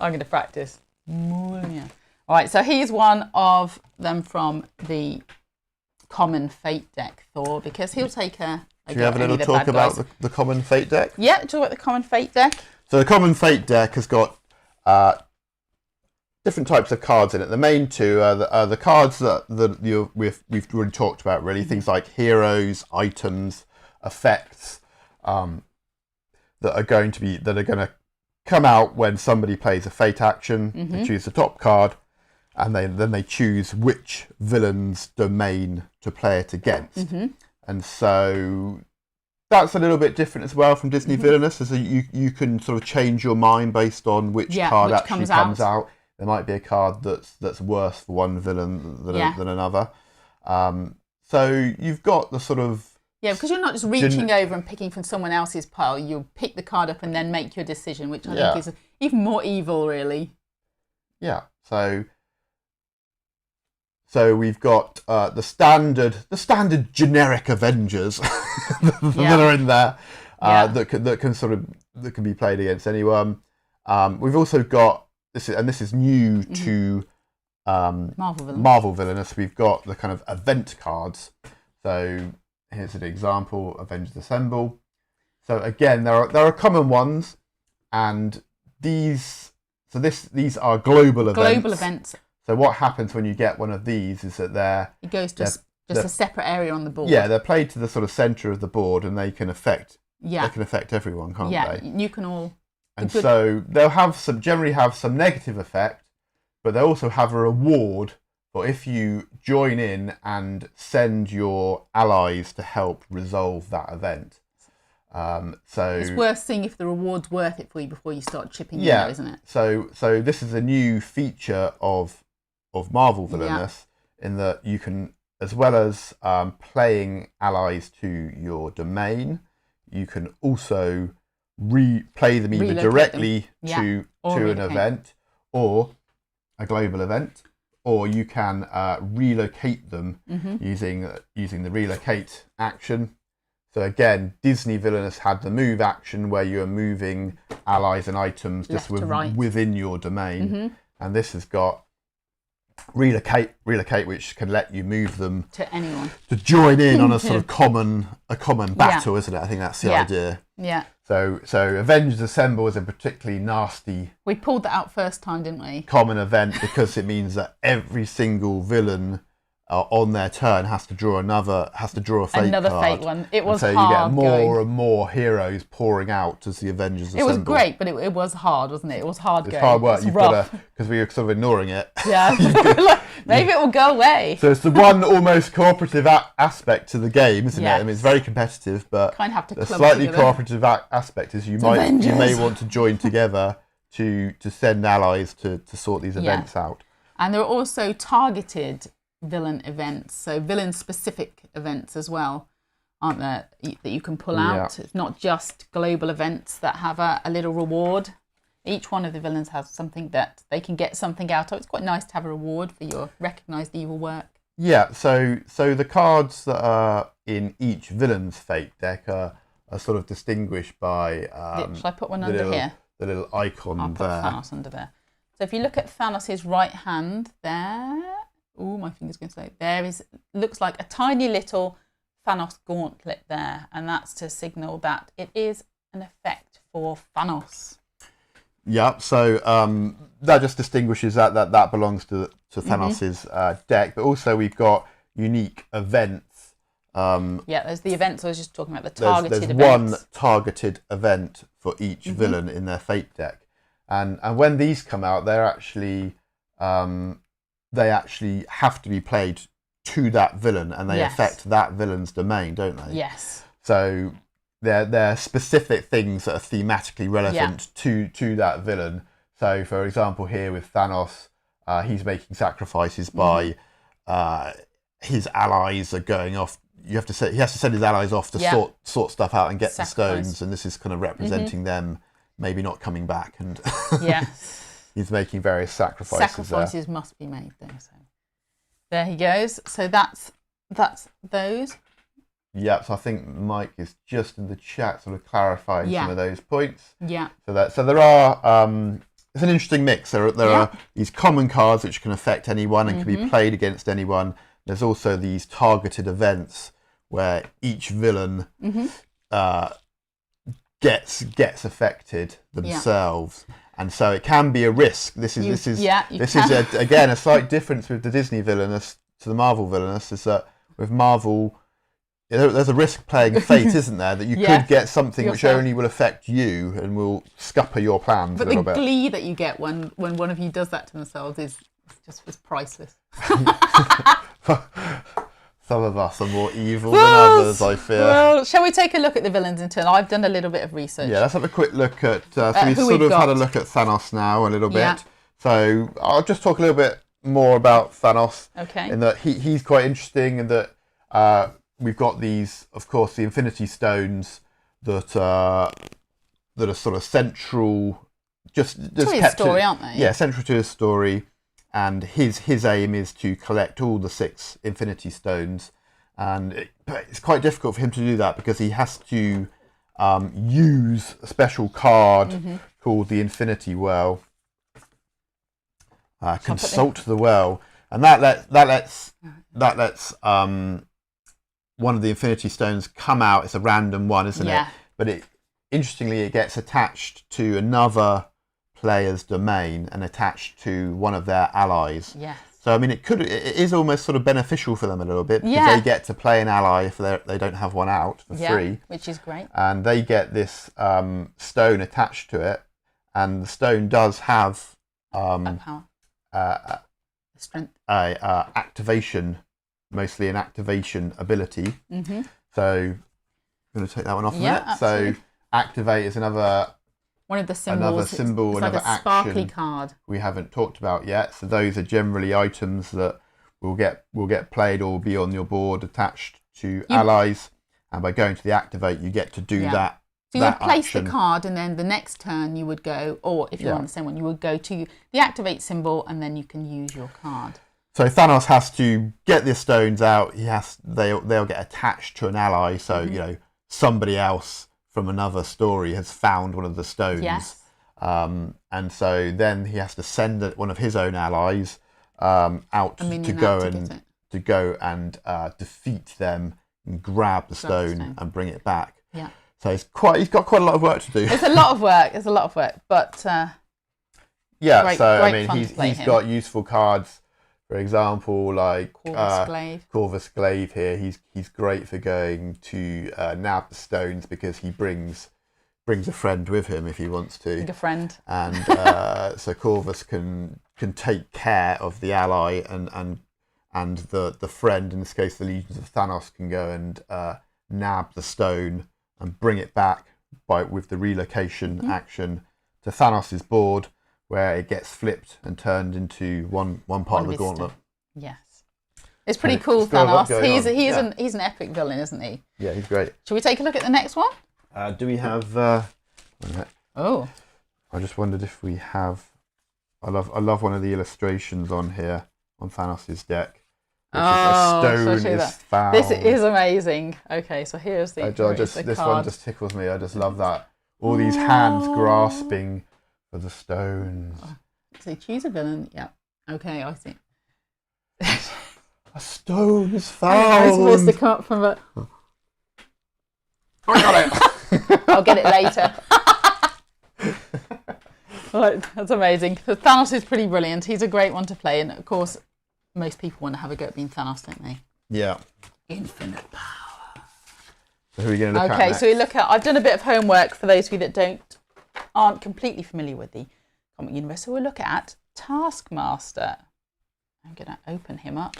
I'm going to practice. Mjolnir. All right, so he's one of them from the common Fate deck, Thor, because he'll take a... Do you have a little talk about the common Fate deck? Yeah, talk about the common Fate deck. So the common Fate deck has got different types of cards in it. The main two are the cards that we've already talked about, really. Things like heroes, items, effects that are going to come out when somebody plays a Fate action. They choose the top card, and then they choose which villain's domain to play it against. And so that's a little bit different as well from Disney Villainous, so you can sort of change your mind based on which card actually comes out. There might be a card that's worse for one villain than another. So you've got the sort of... Yeah, because you're not just reaching over and picking from someone else's pile. You pick the card up and then make your decision, which I think is even more evil, really. Yeah. So we've got the standard generic Avengers that are in there that can be played against anyone. We've also got this is new to Marvel Villainous. We've got the kind of event cards. So here's an example: Avengers Assemble. So again, there are common ones, and these are global events. Global events. So what happens when you get one of these is that it goes to just a separate area on the board. Yeah, they're played to the sort of centre of the board, and they can affect everyone, can't they? Yeah, you can all. And so they'll generally have some negative effect, but they also have a reward for if you join in and send your allies to help resolve that event. So it's worth seeing if the reward's worth it for you before you start chipping in there, isn't it? So this is a new feature of Marvel Villainous in that you can, as well as playing allies to your domain, you can also replay them either directly to an event or a global event, or you can relocate them using the relocate action. So again, Disney Villainous had the move action where you are moving allies and items just within your domain, and this has got relocate, which can let you move them to anyone to join in on a sort of common battle, isn't it? I think that's the idea. Yeah. So Avengers Assemble is a particularly nasty. We pulled that out first time, didn't we? Common event because it means that every single villain on their turn has to draw a fate card. Fate one. It was hard. So you get more and more heroes pouring out as the Avengers Assemble. It was great, but it was hard, wasn't it? It was hard going. It's hard work. You've got to, because we were sort of ignoring it. Yeah. Maybe it will go away. So it's the one almost cooperative aspect to the game, isn't it? I mean, it's very competitive, but kind of have to the slightly cooperative aspect is you may want to join together to send allies to sort these events out. And there are also targeted villain events, so villain-specific events as well, aren't there, that you can pull out. It's not just global events that have a little reward. Each one of the villains has something that they can get something out of. It's quite nice to have a reward for your recognised evil work. Yeah, so the cards that are in each villain's fate deck are sort of distinguished by... Shall I put one under here? The little icon I'll there. put Thanos under there. So if you look at Thanos' right hand there... Oh, my finger's going to say. There looks like a tiny little Thanos gauntlet there. And that's to signal that it is an effect for Thanos. Yeah, so that just distinguishes that belongs to Thanos' deck. But also we've got unique events. Yeah, there's the events I was just talking about, the targeted events. There's one targeted event for each villain in their fate deck. And when these come out, they're actually... they actually have to be played to that villain, and they affect that villain's domain, don't they? Yes. So they're specific things that are thematically relevant to that villain. So, for example, here with Thanos, he's making sacrifices by his allies are going off. He has to send his allies off to sort stuff out and get the stones, and this is kind of representing them maybe not coming back. And yes. He's making various sacrifices. Sacrifices must be made there. So there he goes. So that's those. Yeah. So I think Mike is just in the chat, sort of clarifying some of those points. Yeah. So there are. It's an interesting mix. There are these common cards which can affect anyone and can be played against anyone. There's also these targeted events where each villain gets affected themselves. Yeah. And so it can be a risk. This is again a slight difference with the Disney Villainous to the Marvel Villainous, is that with Marvel there's a risk playing fate, isn't there? That you could get something which only will affect you and will scupper your plans a little bit. But the glee that you get when one of you does that to themselves is priceless. Some of us are more evil than others, I fear. Well, shall we take a look at the villains in turn? I've done a little bit of research. Yeah, let's have a quick look at... so we've sort of had a look at Thanos now a little bit. Yeah. So I'll just talk a little bit more about Thanos. Okay. In that he's quite interesting, in that we've got these, of course, the Infinity Stones that are sort of central... Just to his story, aren't they? Yeah, central to his story. And his aim is to collect all the 6 Infinity Stones, and it's quite difficult for him to do that because he has to use a special card called the Infinity Well. Consult the well, and that lets one of the Infinity Stones come out. It's a random one, isn't it? But interestingly, it gets attached to another player's domain and attached to one of their allies. Yes. So I mean, it is almost sort of beneficial for them a little bit, because they get to play an ally if they don't have one out for free, which is great. And they get this stone attached to it, and the stone does have power, strength, activation, mostly an activation ability. So I'm going to take that one off a minute. Absolutely. So activate is another. One of the symbols. Another symbol, it's another like a sparkly card we haven't talked about yet. So those are generally items that will get played or will be on your board attached to allies. And by going to the activate, you get to do that. So you would place the card, and then the next turn you would go, or if you're on the same one, you would go to the activate symbol, and then you can use your card. So Thanos has to get the stones out. They'll get attached to an ally. So somebody else from another story has found one of the stones. Yes. And so then he has to send one of his own allies out to go and defeat them and grab the stone and bring it back. Yeah. So he's got quite a lot of work to do. It's a lot of work. But he's got useful cards. For example, like Corvus Glaive here, he's great for going to nab the stones because he brings a friend with him if he wants to. Like a friend. And so Corvus can take care of the ally, and the friend, in this case the legions of Thanos, can go and nab the stone and bring it back with the relocation action to Thanos' board, where it gets flipped and turned into one part of the gauntlet. Yes. It's pretty cool, got a lot Thanos. going on. He's an epic villain, isn't he? Yeah, he's great. Shall we take a look at the next one? Do we have... Oh. I just wondered if we have... I love one of the illustrations on here, on Thanos' deck. Which is a stone is found. This is amazing. Okay, so here's the, this one just tickles me. I just love that. All these hands grasping for the stones. So choose a villain. Yeah. Okay, I see. A stone is found. It's supposed to come up from a... I got it. I'll get it later. Right, that's amazing. So Thanos is pretty brilliant. He's a great one to play, and of course, most people want to have a go at being Thanos, don't they? Yeah. Infinite power. So who are we going to look at Okay, next? so we look at... I've done a bit of homework for those of you that aren't completely familiar with the comic universe. So we'll look at Taskmaster. I'm going to open him up.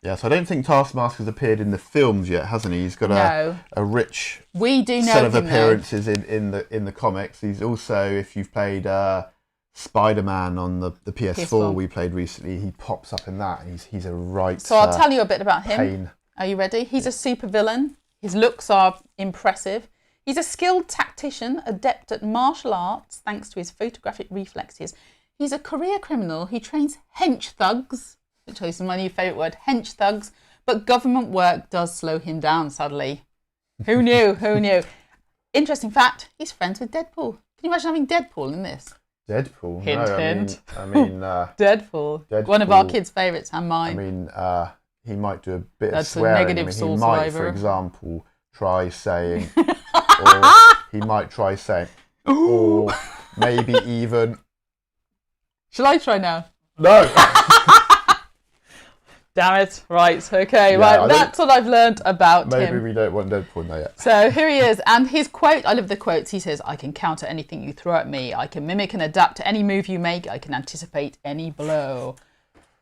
Yeah, so I don't think Taskmaster's appeared in the films yet, hasn't he? He's got a rich set of appearances in the comics. He's also, if you've played Spider-Man on the PS4 we played recently, he pops up in that. He's a right So I'll tell you a bit about him. pain. Are you ready? He's a super villain. His looks are impressive. He's a skilled tactician, adept at martial arts, thanks to his photographic reflexes. He's a career criminal. He trains hench thugs, which is my new favourite word, hench thugs, but government work does slow him down, sadly. Who knew? Who knew? Interesting fact, he's friends with Deadpool. Can you imagine having Deadpool in this? Deadpool? Hint, no, hint. I mean Deadpool. One of our kids' favourites and mine. I mean, he might do a bit That's of swearing. a negative soul he might, survivor. for example, try saying, or he might try saying, or maybe even... Shall I try now? No! Damn it. Right, okay. Yeah, right, that's what I've learned about him. Maybe we don't want Deadpool now yet. So here he is, and his quote, I love the quotes. He says, I can counter anything you throw at me. I can mimic and adapt to any move you make. I can anticipate any blow.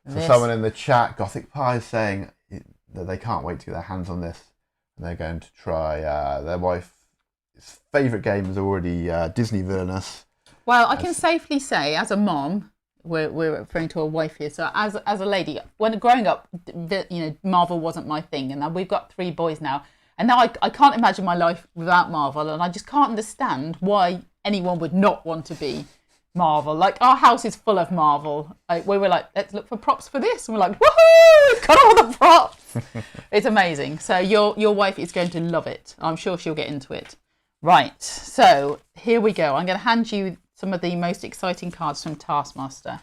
So someone in the chat, Gothic Pie, is saying that they can't wait to get their hands on this. And they're going to try their wife's favourite game is already Disney Villainous. Well, I can safely say, as a mom, we're referring to a wife here. So as a lady, when growing up, Marvel wasn't my thing, and now we've got 3 boys now, and now I can't imagine my life without Marvel, and I just can't understand why anyone would not want to be Marvel. Like, our house is full of Marvel. We were like, let's look for props for this, and we're like, woohoo! We've got all the props. It's amazing. So your wife is going to love it. I'm sure she'll get into it. Right. So here we go. I'm going to hand you some of the most exciting cards from Taskmaster.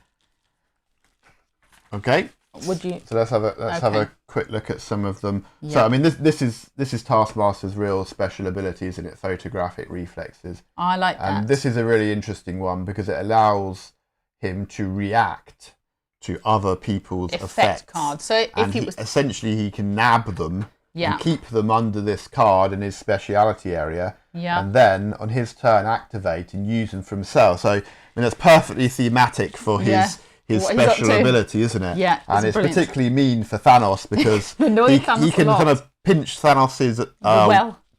Okay. Would you? So let's have a quick look at some of them. Yeah. So I mean, this is Taskmaster's real special ability, isn't it? Photographic reflexes. I like that. And this is a really interesting one because it allows him to react to other people's effects. Cards. So if essentially he can nab them. Yeah. And keep them under this card in his speciality area. Yeah. And then on his turn activate and use them for himself. So I mean that's perfectly thematic for his special ability, isn't it? Yeah. And it's brilliant. Particularly mean for Thanos because he can kind of pinch Thanos's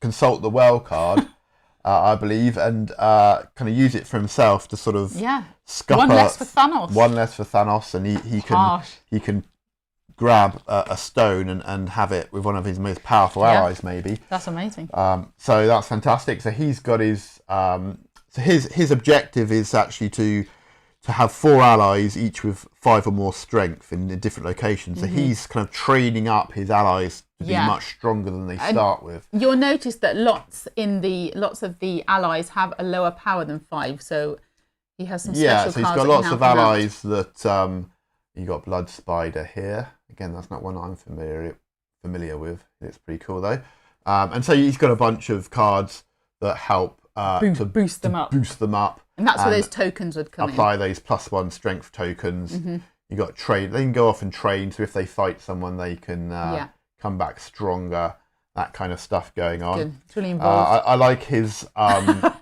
consult the well card, I believe, and kind of use it for himself to sort of scupper. One less for Thanos. One less for Thanos, and he can grab a stone and have it with one of his most powerful allies, maybe. That's amazing. So that's fantastic. So he's got his his objective is actually to have 4 allies, each with 5 or more strength in different locations. So he's kind of training up his allies to be much stronger than they start with. You'll notice that lots of the allies have a lower power than 5. So he has some special cards. So he's got lots of allies that. You got Blood Spider here. Again, that's not one I'm familiar with. It's pretty cool though. And so he's got a bunch of cards that help to boost them up. And that's where those tokens would come in. Apply those +1 strength tokens. You got train. They can go off and train. So if they fight someone, they can come back stronger. That kind of stuff going on. Good. It's really involved. I like his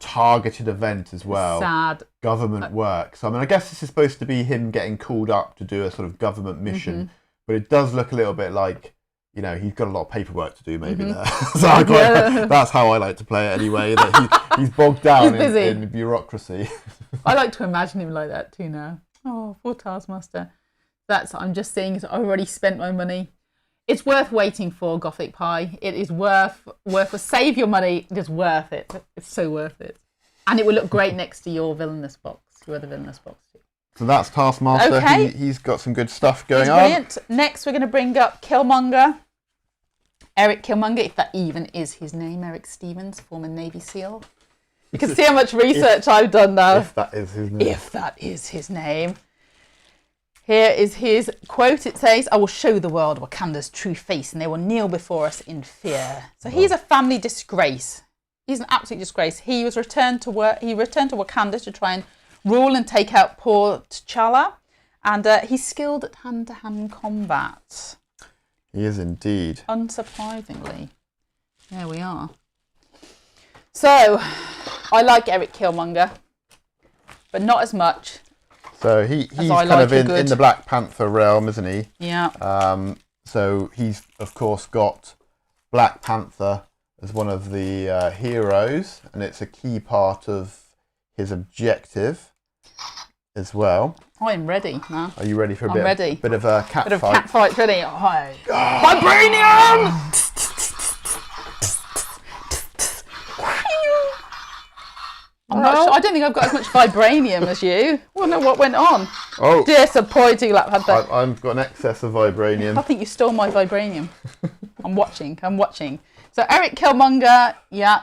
targeted event as well. Sad. Government work. So I mean, I guess this is supposed to be him getting called up to do a sort of government mission, but it does look a little bit like you know, he's got a lot of paperwork to do maybe there. So that's how I like to play it anyway, that he's bogged down in bureaucracy. I like to imagine him like that too now. Oh, poor Taskmaster. I'm just seeing I've already spent my money. It's worth waiting for, Gothic Pie. It is worth save your money. It's worth it. It's so worth it. And it will look great next to your Villainous box, your other Villainous box too. So that's Taskmaster. Okay. He's got some good stuff going on. Brilliant. Next, we're going to bring up Killmonger. Eric Killmonger, if that even is his name. Eric Stevens, former Navy SEAL. You can see how much research I've done now. If that is his name. If that is his name. Here is his quote. It says, "I will show the world Wakanda's true face and they will kneel before us in fear." So he's a family disgrace. He's an absolute disgrace. He returned to Wakanda to try and rule and take out poor T'Challa. And he's skilled at hand-to-hand combat. He is indeed. Unsurprisingly. There we are. So, I like Eric Killmonger, but not as much. So he's kind of in the Black Panther realm, isn't he? Yeah. So he's, of course, got Black Panther as one of the heroes, and it's a key part of his objective as well. I'm ready now. Are you ready for a bit of a cat fight? Cat fight, ready. Oh. Vibranium! I'm not sure. I don't think I've got as much vibranium as you. I wonder what went on. Oh, disappointing, Black Panther. I've got an excess of vibranium. I think you stole my vibranium. I'm watching. So Eric Killmonger, yeah,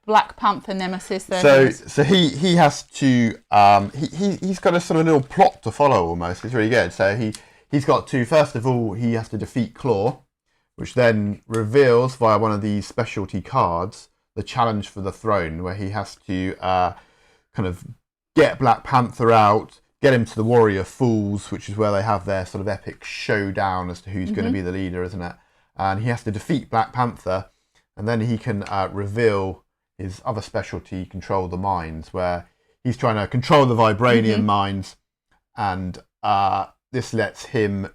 Black Panther nemesis. So he has to he's got a sort of little plot to follow almost. It's really good. So he's got to, first of all, he has to defeat Claw, which then reveals via one of these specialty cards the challenge for the throne, where he has to kind of get Black Panther out, get him to the Warrior Falls, which is where they have their sort of epic showdown as to who's going to be the leader, isn't it? And he has to defeat Black Panther, and then he can reveal his other specialty, Control the Minds, where he's trying to control the vibranium mines, and this lets him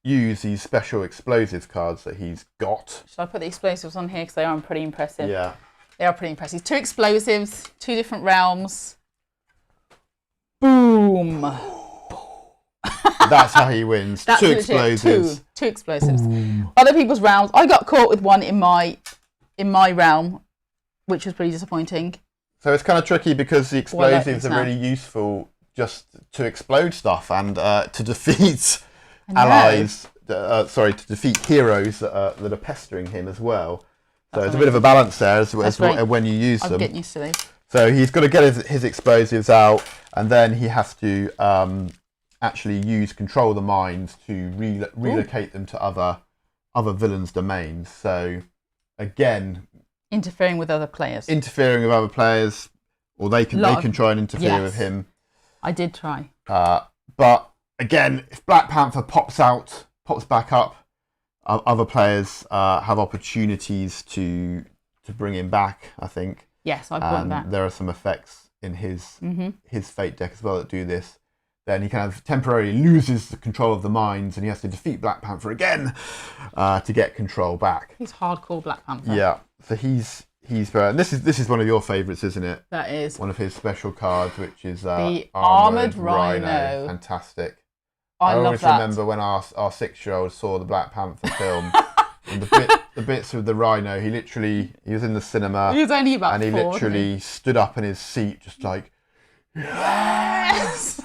use these special explosives cards that he's got. Should I put the explosives on here, because they are pretty impressive? Yeah. They are pretty impressive. 2 explosives, 2 different realms. Boom. That's how he wins. That's 2 explosives. Two explosives. Boom. Other people's realms. I got caught with one in my realm, which was pretty disappointing. So it's kind of tricky because the explosives are really useful just to explode stuff and to defeat allies. To defeat heroes that are pestering him as well. So it's a bit of a balance there as when you use them. I'm getting used to these. So he's got to get his explosives out, and then he has to actually use Control the Minds to relocate them to other villains' domains. So again, interfering with other players, or they can try and interfere with him. I did try. But again, if Black Panther pops back up, other players have opportunities to bring him back, I think. Yes, I brought him back. There are some effects in his fate deck as well that do this. Then he kind of temporarily loses the control of the minds, and he has to defeat Black Panther again to get control back. He's hardcore Black Panther. Yeah, so he's this is one of your favourites, isn't it? That is one of his special cards, which is the Armoured Rhino. Fantastic. I always love remember when our 6-year-old saw the Black Panther film. And the bits with the Rhino, he was in the cinema. He was only about 4. And he literally stood up in his seat, just like, yes!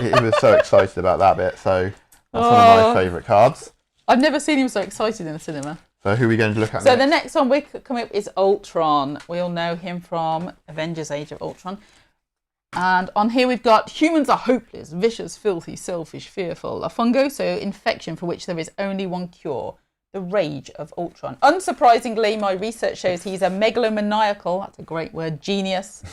he was so excited about that bit. So that's one of my favourite cards. I've never seen him so excited in the cinema. So who are we going to look at So next? the next one we're coming up is Ultron. We all know him from Avengers Age of Ultron. And on here we've got humans are hopeless, vicious, filthy, selfish, fearful. A fungoso infection for which there is only one cure. The Rage of Ultron. Unsurprisingly, my research shows he's a megalomaniacal, that's a great word, genius.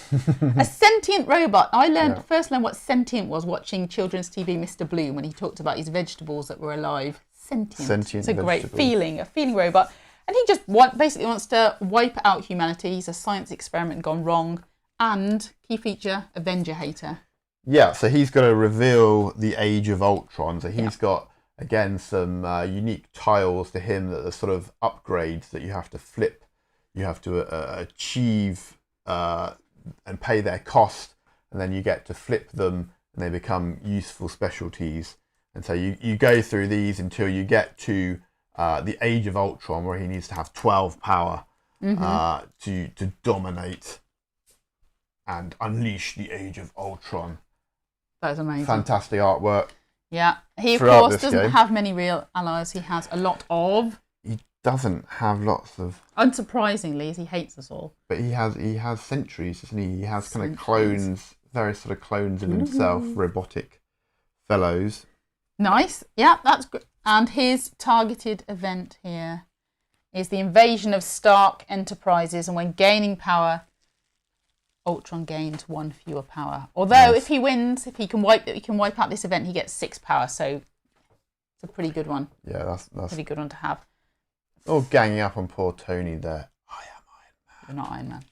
A sentient robot. I first learned what sentient was watching children's TV Mr. Bloom when he talked about his vegetables that were alive. Sentient. It's a great feeling, a feeling robot. And he just basically wants to wipe out humanity. He's a science experiment gone wrong. And, key feature, Avenger hater. Yeah, so he's got to reveal the Age of Ultron. So he's got again, some unique tiles to him that are sort of upgrades that you have to flip. You have to achieve and pay their cost, and then you get to flip them and they become useful specialties. And so you go through these until you get to the Age of Ultron, where he needs to have 12 power to dominate and unleash the Age of Ultron. That is amazing. Fantastic artwork. Yeah, he of course doesn't have many real allies. He has a lot of. He doesn't have lots of. Unsurprisingly, as he hates us all. But he has sentries, doesn't he? He has kind of clones, various sort of clones of himself, robotic fellows. Nice. Yeah, that's good. And his targeted event here is the invasion of Stark Enterprises, and when gaining power, Ultron gains 1 fewer power. Although if he wins, if he can wipe out this event, he gets 6 power. So it's a pretty good one. Yeah, that's pretty good one to have. Oh, ganging up on poor Tony there. I am Iron Man. You're not Iron Man.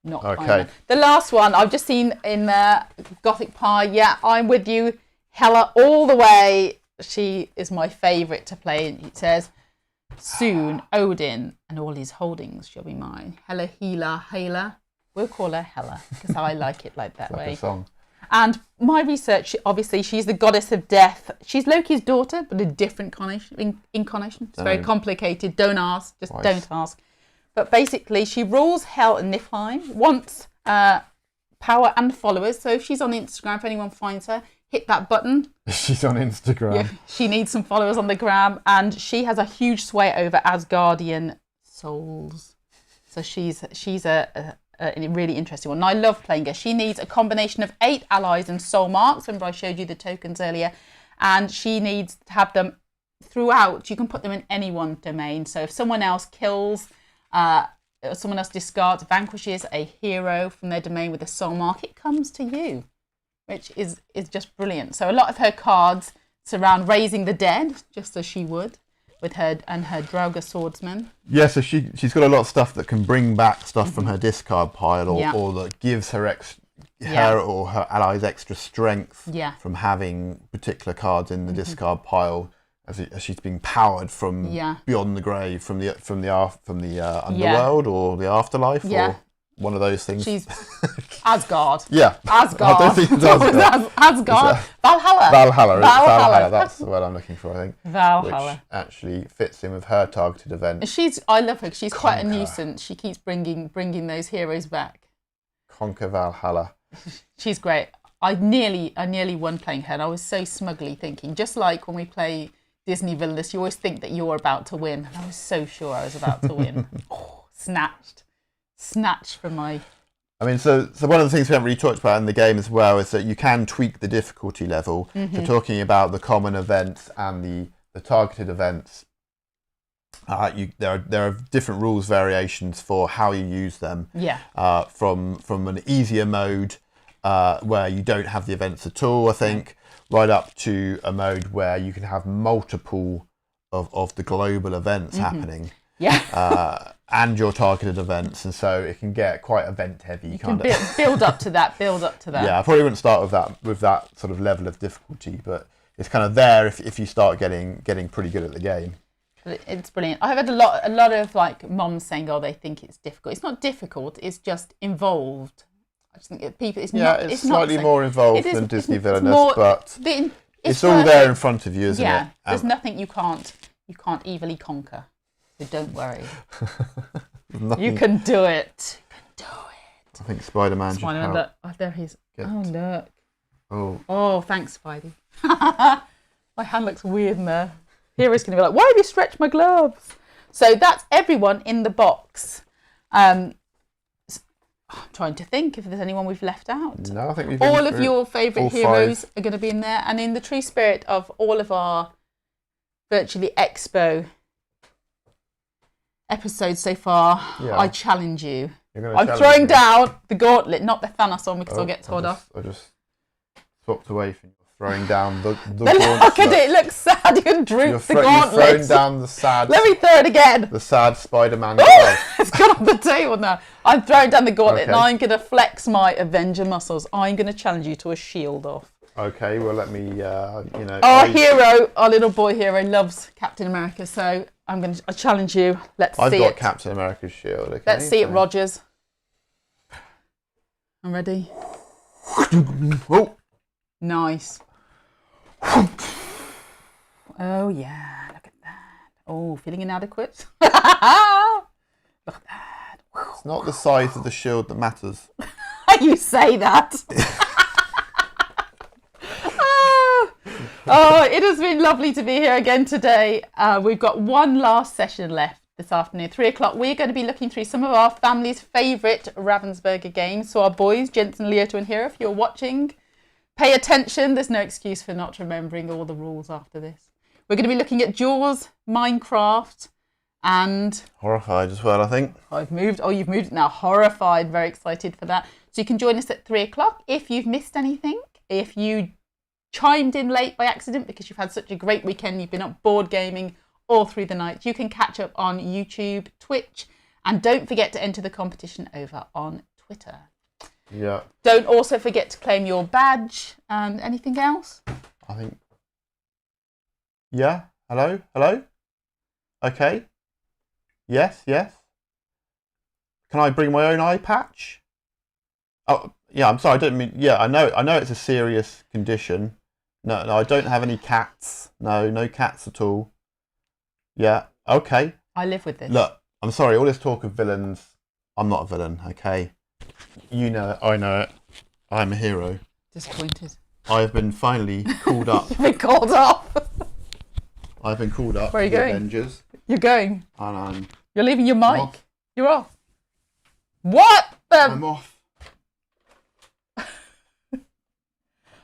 Not okay. Iron Man. The last one I've just seen in Gothic Pie. Yeah, I'm with you. Hela all the way. She is my favourite to play. It says, soon Odin and all his holdings shall be mine. Hela. We'll call her Hela because I like it like that way. A song. And my research, obviously, she's the goddess of death. She's Loki's daughter, but a different incarnation. It's very complicated. Don't ask. Just don't ask. But basically, she rules Hell and Niflheim, wants power and followers. So if she's on Instagram, if anyone finds her, hit that button. She's on Instagram. Yeah, she needs some followers on the gram, and she has a huge sway over Asgardian souls. So she's a really interesting one. And I love playing her. She needs a combination of 8 allies and soul marks. Remember I showed you the tokens earlier. And she needs to have them throughout. You can put them in any one domain. So if someone else kills, someone else discards, vanquishes a hero from their domain with a soul mark, it comes to you, which is just brilliant. So a lot of her cards surround raising the dead, just as she would, with her and her Draugr swordsman. Yeah, so she's got a lot of stuff that can bring back stuff from her discard pile, or that gives her her or her allies extra strength from having particular cards in the discard pile, as she's being powered from beyond the grave, from the underworld or the afterlife or one of those things. She's Asgard. Asgard. I don't think it's Asgard. Asgard. Valhalla. Valhalla. That's the word I'm looking for, I think. Valhalla. Which actually fits in with her targeted event. I love her. She's quite a nuisance. She keeps bringing those heroes back. Conquer Valhalla. She's great. I nearly won playing her, and I was so smugly thinking, just like when we play Disney Villainous, you always think that you're about to win. And I was so sure I was about to win. Snatched from my... I mean, so one of the things we haven't really talked about in the game as well is that you can tweak the difficulty level. So talking about the common events and the targeted events, there are different rules variations for how you use them. From an easier mode where you don't have the events at all, I think, right up to a mode where you can have multiple of the global events happening. And your targeted events, and so it can get quite event heavy. You can build up to that. Yeah, I probably wouldn't start with that sort of level of difficulty, but it's kind of there if you start getting pretty good at the game. It's brilliant. I've had a lot of like moms saying, "Oh, they think it's difficult." It's not difficult. It's just involved. I just think it's slightly more involved than Disney Villainous, but it's all there in front of you, isn't it? There's nothing you can't evilly conquer. So don't worry. You can do it. I think Spider-Man should help. Look. Oh, there he is. Oh, look. Oh, thanks, Spidey. My hand looks weird in there. Hero's going to be like, why have you stretched my gloves? So that's everyone in the box. I'm trying to think if there's anyone we've left out. No, I think we've all of your favourite heroes are going to be in there. And in the true spirit of all of our virtually expo episodes so far, I challenge you. I'm throwing down the gauntlet, not the Thanos one, because I'll get told off. I just swapped away from you throwing down the gauntlet. Look at it, it looks sad. You can droop the gauntlet. You're throwing down the sad... Let me throw it again. The sad Spider-Man. It's gone off the table now. I'm throwing down the gauntlet and I'm going to flex my Avenger muscles. I'm going to challenge you to a shield off. Okay, well, let me, you know... Our little boy hero loves Captain America, so I challenge you. Let's see it. I've got Captain America's shield, okay? Let's see it, Rogers. I'm ready. Oh! Nice. Oh, yeah, look at that. Oh, feeling inadequate? Look at that. It's not the size of the shield that matters. You say that. Oh, it has been lovely to be here again today. We've got one last session left this afternoon, 3 o'clock. We're going to be looking through some of our family's favourite Ravensburger games. So our boys, Jensen, Leoto and Hero, if you're watching, pay attention. There's no excuse for not remembering all the rules after this. We're going to be looking at Jaws, Minecraft, and... Horrified as well, I think. You've moved it now. Horrified. Very excited for that. So you can join us at 3 o'clock if you've missed anything. If you chimed in late by accident because you've had such a great weekend, you've been up board gaming all through the night, you can catch up on YouTube, Twitch, and don't forget to enter the competition over on Twitter. Yeah. Don't also forget to claim your badge and anything else. I think... Yeah? Hello? Hello? Okay. Yes, yes. Can I bring my own eye patch? Oh, yeah, I'm sorry, I didn't mean... Yeah, I know it's a serious condition. No, I don't have any cats. No cats at all. Yeah, okay. I live with this. Look, I'm sorry, all this talk of villains... I'm not a villain, okay? You know it, I know it. I'm a hero. Disappointed. I've been finally called up. You've been called up. I've been called up. Where are you to the going? Avengers. You're going. And You're leaving your mic. off. You're off. What? I'm off.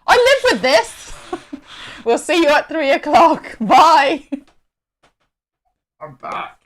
I live with this. We'll see you at 3 o'clock. Bye. I'm back.